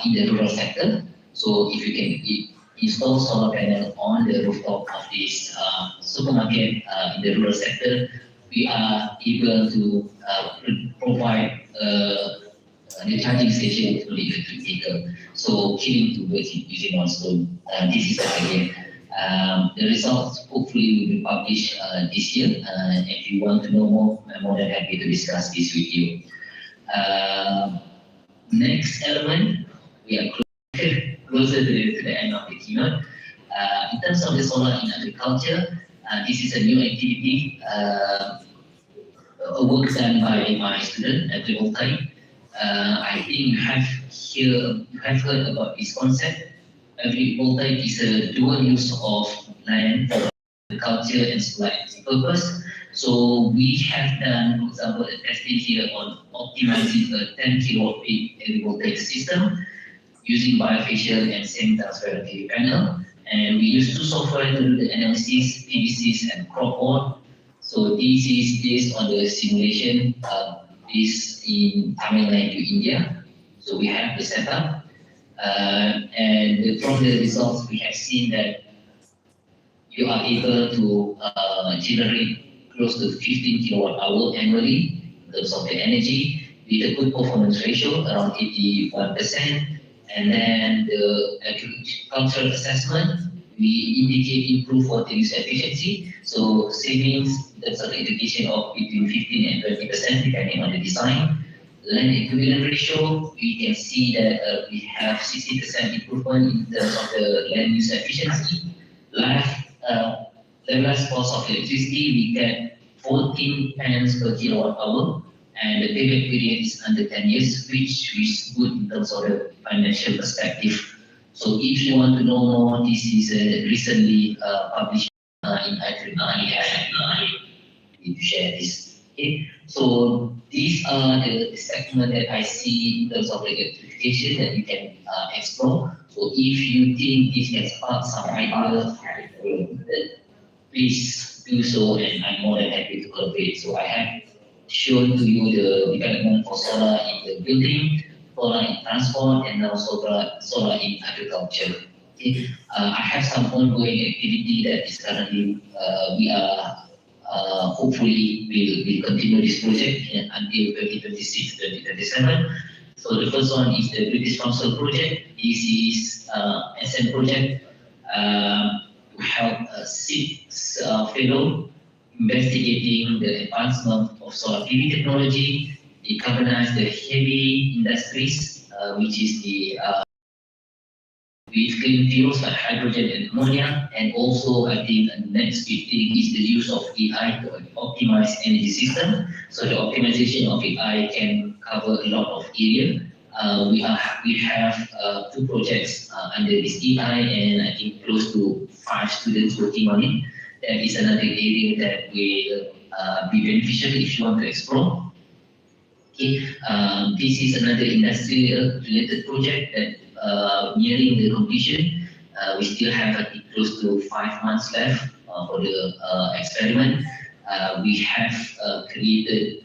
in the rural sector. So if you can install solar panel on the rooftop of this supermarket in the rural sector, we are able to provide the charging station to the electric vehicle. So killing two birds using one stone. This is the idea. The results hopefully will be published this year. If you want to know more, I'm more than happy to discuss this with you. Next element, we are closer to the end of the keynote. In terms of the solar in agriculture, this is a new activity, a work done by my student at Agrivoltaic. I think you have heard about this concept. Agrivoltaic is a dual use of land for agriculture and supply purpose. So we have done, for example, a testing here on optimizing a 10 kilowatt peak agrivoltaic system using bifacial and semi-transparent PV panel. And we use two software to do the analysis, PVCs and crop board. So this is based on the simulation based in Tamil Nadu, India. So we have the setup. And from the results, we have seen that you are able to generate close to 15 kilowatt hour annually in terms of the energy with a good performance ratio around 81%. And then the agricultural assessment, we indicate improved water use efficiency. So savings in terms of irrigation of between 15 and 20% depending on the design. Land equivalent ratio, we can see that we have 60% improvement in terms of the land use efficiency. Levelized cost of electricity, we get 14 pence per kilowatt hour, and the payback period is under 10 years, which is good in terms of the financial perspective. So if you want to know more, this is recently published in ICEEA'2025. To share this. Okay. So these are the segment that I see in terms of the electrification that you can explore. So if you think this can spark some ideas, please do so, and I'm more than happy to collaborate. So I have shown to you the development for solar in the building, solar in transport, and now solar in agriculture. Okay. I have some ongoing activity that is currently we are hopefully will continue this project until 2026-2027. So the first one is the British Council project. This is SM project to help 6 fellow investigating the advancement of solar PV technology, decarbonize the heavy industries, which is the with clean fuels like hydrogen and ammonia, and also I think the next big thing is the use of AI to optimize energy system. So the optimization of AI can cover a lot of area. We have 2 projects under this AI, and I think close to 5 students working on it. That is another area that will be beneficial if you want to explore. Okay, this is another industrial related project that nearing the completion. We still have I think close to 5 months left for the experiment. We have created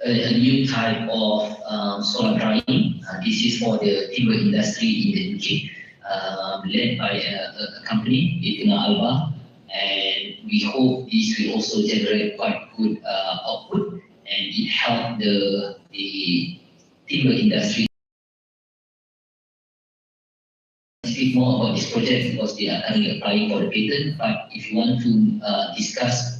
a new type of solar drying. This is for the timber industry in the UK, led by a company, Alba, and we hope this will also generate quite good output, and it help the timber industry. Speak more about this project because they are currently applying for the patent, but if you want to discuss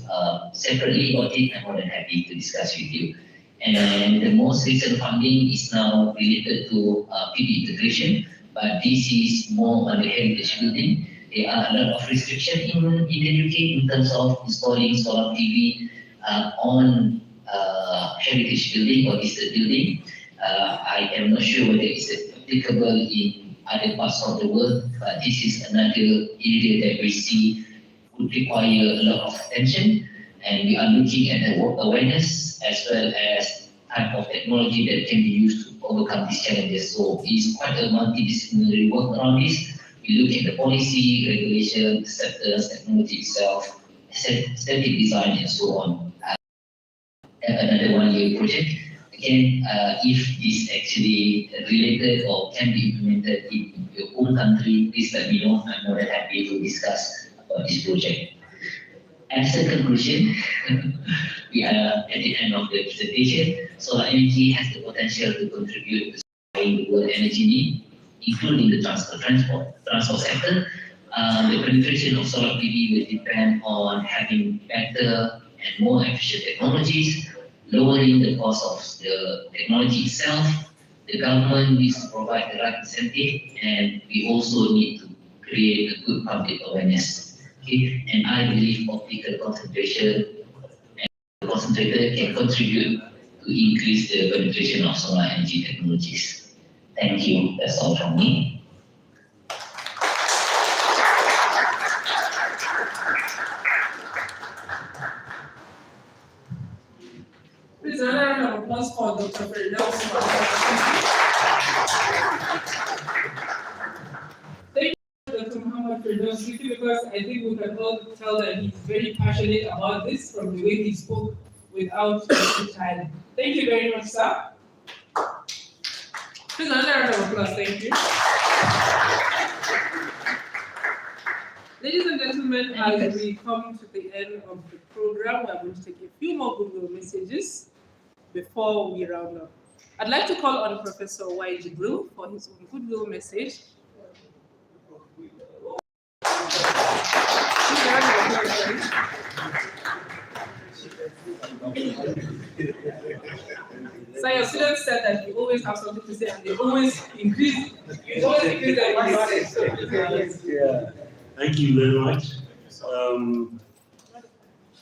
separately about it, I'm more than happy to discuss with you. And the most recent funding is now related to PV integration, but this is more on the heritage building. There are a lot of restrictions in the UK in terms of installing solar PV on heritage building or listed building. I am not sure whether it's applicable in other parts of the world, but this is another area that we see would require a lot of attention, and we are looking at the awareness as well as type of technology that can be used to overcome these challenges. So it's quite a multidisciplinary work around this. We look at the policy, regulation, sectors, technology itself, aesthetic design, and so on. Another one-year project. Again, if this actually related or can be implemented in your own country, please let me know. I'm more than happy to discuss about this project. As a conclusion, we are at the end of the presentation. Solar energy has the potential to contribute to supplying the world energy need, including the transport sector. The penetration of solar PV will depend on having better and more efficient technologies, lowering the cost of the technology itself. The government needs to provide the right incentive, and we also need to create a good public awareness. Okay? And I believe optical concentration and the concentrator can contribute to increase the penetration of solar energy technologies. Thank you. That's all from me. Please, another round of applause for Dr. Bello. passionate about this from the way he spoke without wasting time. Thank you very much, sir. Please, another round of applause. Thank you. Ladies and gentlemen, as we come to the end of the program, we are going to take a few more goodwill messages before we round up. I'd like to call on Professor Y. Jibril for his own goodwill message. So your students said that you always have something to say and they always increase their knowledge. So, yeah. Thank you very much.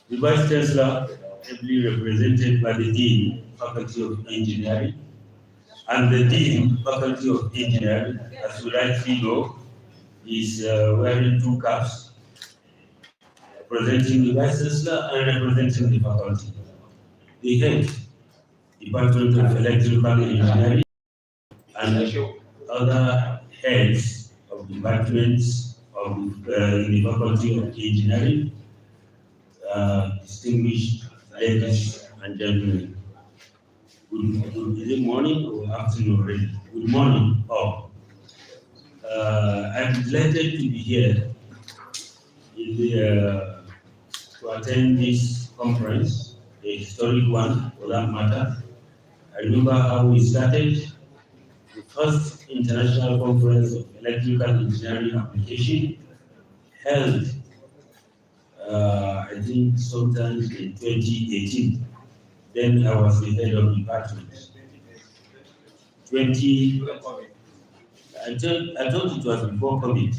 The Vice Chancellor, ably represented by the Dean, Faculty of Engineering, and the Dean, Faculty of Engineering, as you rightly know, is wearing two caps, representing the Vice Chancellor and representing the faculty. The head, Department of Electrical Engineering, and other heads of departments of the Faculty of Engineering, distinguished ladies and gentlemen. Good morning or afternoon already? Good morning, all. I'm delighted to be here to attend this conference, a historic one for that matter. I remember how we started the first international conference of electrical engineering application held, I think, sometime in 2018. Then I was the head of department. I thought it was before COVID.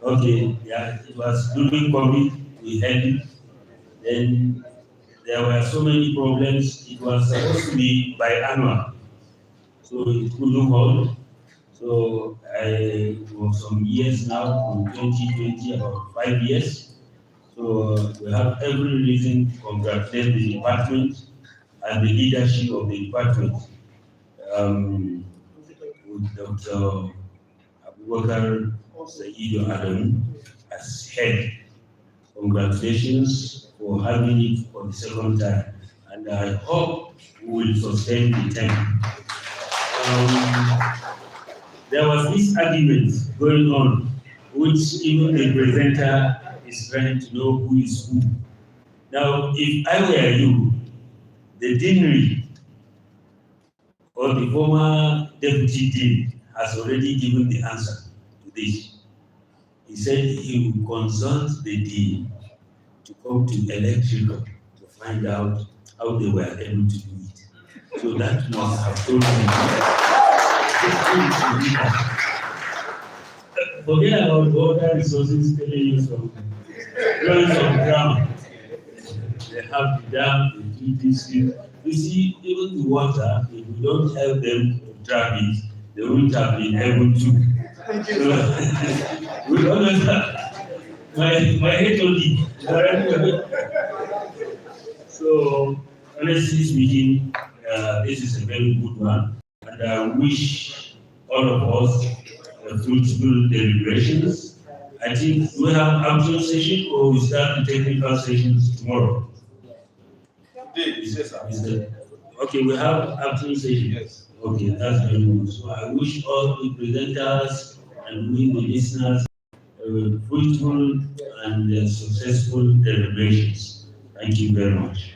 Okay, yeah, it was during COVID, we held it. Then there were so many problems. It was supposed to be biannual, so it couldn't hold. So I for some years now, from 2020, about 5 years. So we have every reason to congratulate the department and the leadership of the department. With Dr. Abubakar Sayido Adam as head. Congratulations for having it for the second time. And I hope we will sustain the time. There was this argument going on, which even the presenter is trying to know who is who. Now, if I were you, the deanery or the former deputy dean has already given the answer to this. He said he will consult the dean to come to electrical to find out how they were able to do it. So that must have told me. Forget about water resources telling you some growing some ground. They have the dam, they do this. You see, even the water, if we don't help them to trap it, they won't have been able to. Thank you. So, we always have my HOD. So, honestly speaking, this is a very good one, and I wish all of us fruitful deliberations. I think we have afternoon session or we start the technical sessions tomorrow. Okay, we have afternoon session. Yes. Okay, that's very good. So I wish all the presenters and we the listeners fruitful and successful deliberations. Thank you very much.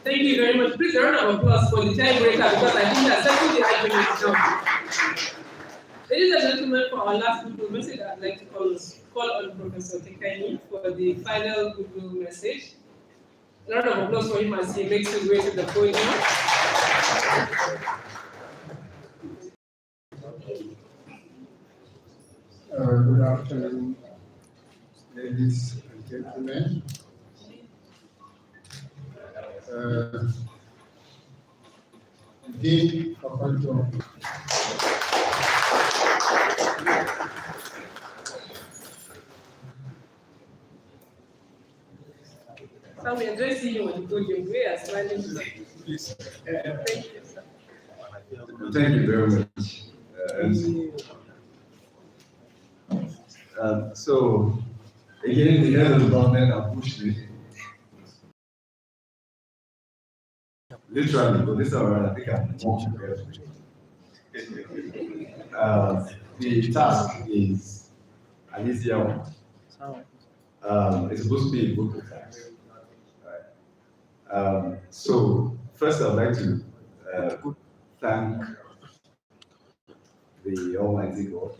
Thank you very much. Please a round of applause for the tiebreaker because I think that's settled the argument now. Ladies and gentlemen, for our last goodwill message, I'd like to call on Professor Tekani for the final goodwill message. A round of applause for him as he makes his way to the podium. Good afternoon, ladies and gentlemen. Dean Faculty of So we enjoy seeing you on the podium. We are smiling. Please. Thank you, sir. Thank you very much. So, again, the head of the department have pushed me. Literally, but this time around, I think I'm more prepared. The task is an easier one. It's supposed to be a book of facts. So, first, I'd like to thank the Almighty God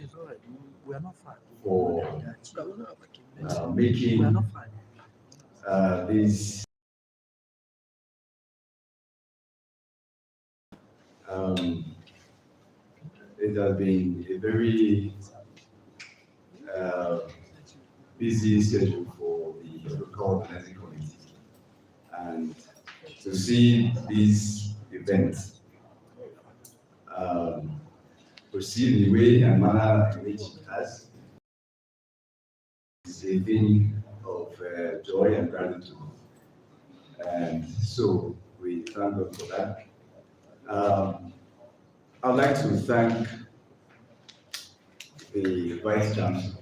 for making this it has been a very busy schedule for the local organizing committee, and to see this event proceed in the way and manner in which it has is a thing of joy and gratitude. And so we thank God for that. I'd like to thank the Vice Chancellor,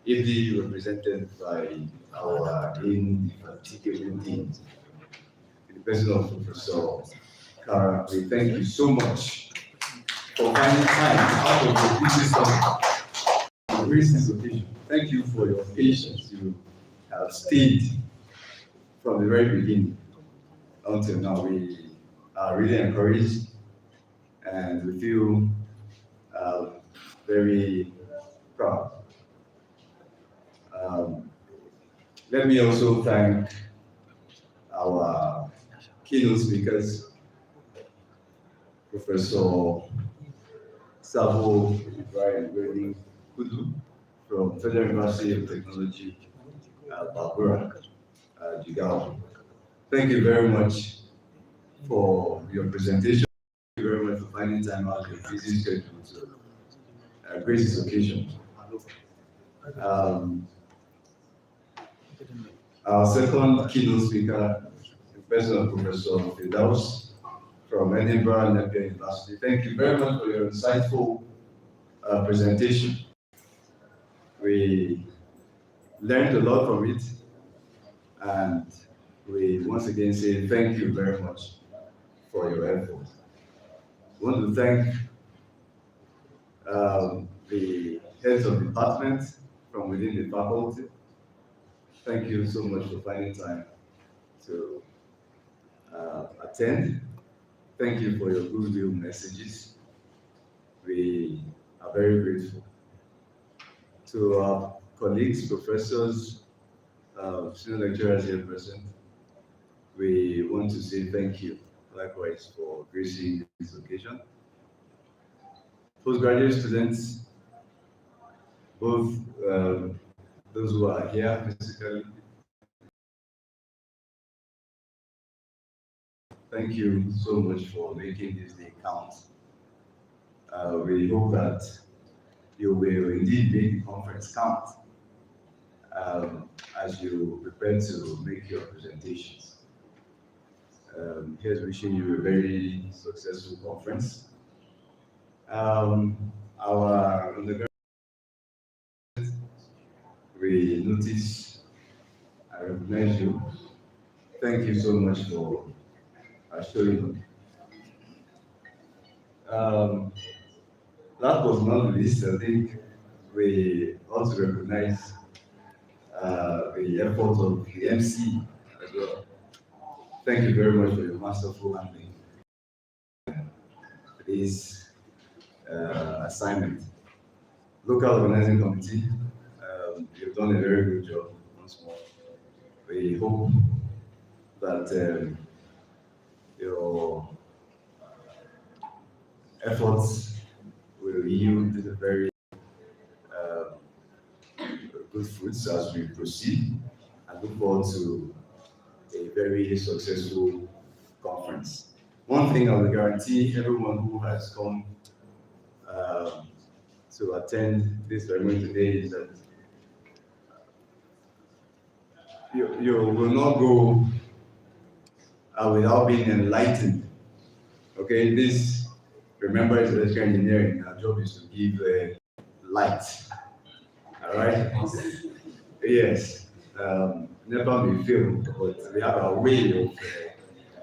ably represented by our indefatigable dean, the person of Professor Kara. We thank you so much for finding time out of the busy summer to grace this occasion. Thank you for your patience. You have stayed from the very beginning until now. We are really encouraged and we feel very proud. Let me also thank our keynote speakers, Professor Savo Ibrahim Kudu from Federal University of Technology, Barbara, Jigawa. Thank you very much for your presentation. Thank you very much for finding time out of your busy schedule to grace this occasion. Our second keynote speaker, the person of Professor Fidaus from Edinburgh Napier University. Thank you very much for your insightful presentation. We learned a lot from it, and we once again say thank you very much for your effort. I want to thank the heads of departments from within the faculty. Thank you so much for finding time to attend. Thank you for your goodwill messages. We are very grateful. To our colleagues, professors, senior lecturers here present, we want to say thank you likewise for gracing this occasion. Postgraduate students, both those who are here physically, thank you so much for making this day count. We hope that you will indeed make the conference count as you prepare to make your presentations. Here's wishing you a very successful conference. Our undergraduate, we notice, I recognize you. Thank you so much for showing up. Last but not least, I think we also recognize the effort of the MC as well. Thank you very much for your masterful handling this assignment. Local organizing committee, you've done a very good job once more. We hope that your efforts will yield very good fruits as we proceed, and look forward to a very successful conference. One thing I will guarantee everyone who has come to attend this ceremony today is that you will not go without being enlightened. Okay, this, remember, is electrical engineering. Our job is to give light. All All right? Yes. Never may fail, but we have a way of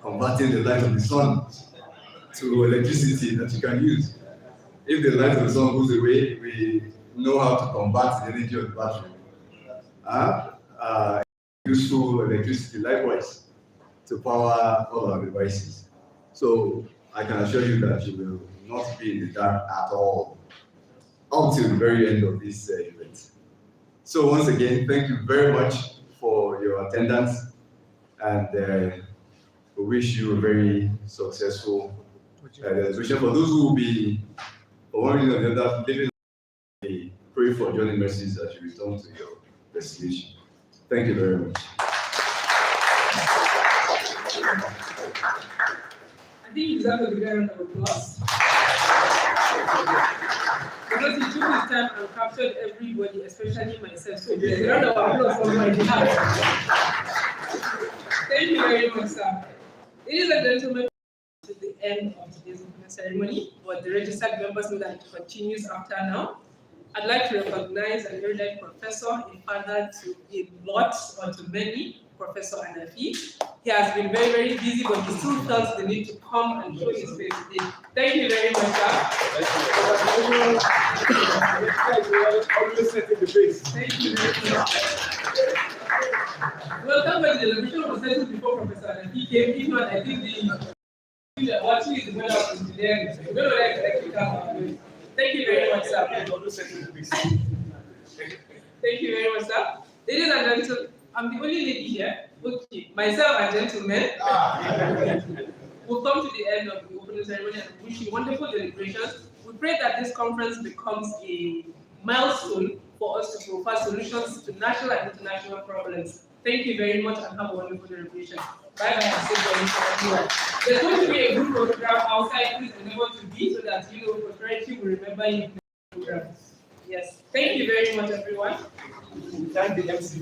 converting the light of the sun to electricity that you can use. If the light of the sun goes away, we know how to convert the energy of the battery. Useful electricity, likewise, to power all our devices. So I can assure you that you will not be in the dark at all until the very end of this event. So once again, thank you very much for your attendance, and we wish you a very successful demonstration. For those who will be, for one reason or another, living, we pray for journey mercies as you return to your destination. Thank you very much. I think you deserve a big round of applause. Because he took his time and captured everybody, especially myself. So there's a round of applause on my behalf. Thank you very much, sir. Ladies and gentlemen, to the end of today's opening ceremony, but the registered members know that it continues after now. I'd like to recognize an erudite professor, a father to a lot or to many, Professor Anafi. He has been very, very busy, but he still felt the need to come and show his face today. Thank you very much, sir. Thank you very much. Welcome to the celebration was settled before Professor Anafi came. If not, I think the watching is the Bello of engineering. The Bello like electrical. Thank you very much, sir. Thank you very much, sir. Ladies and gentlemen, I'm the only lady here. Okay, myself and gentlemen. We'll come to the end of the opening ceremony and wish you wonderful deliberations. We pray that this conference becomes a milestone for us to provide solutions to national and international problems. Thank you very much and have a wonderful deliberation. Bye bye and stay everyone. There's going to be a group program outside. Please remember to be so that prosperity will remember you in the program. Yes. Thank you very much, everyone. Thank the MC.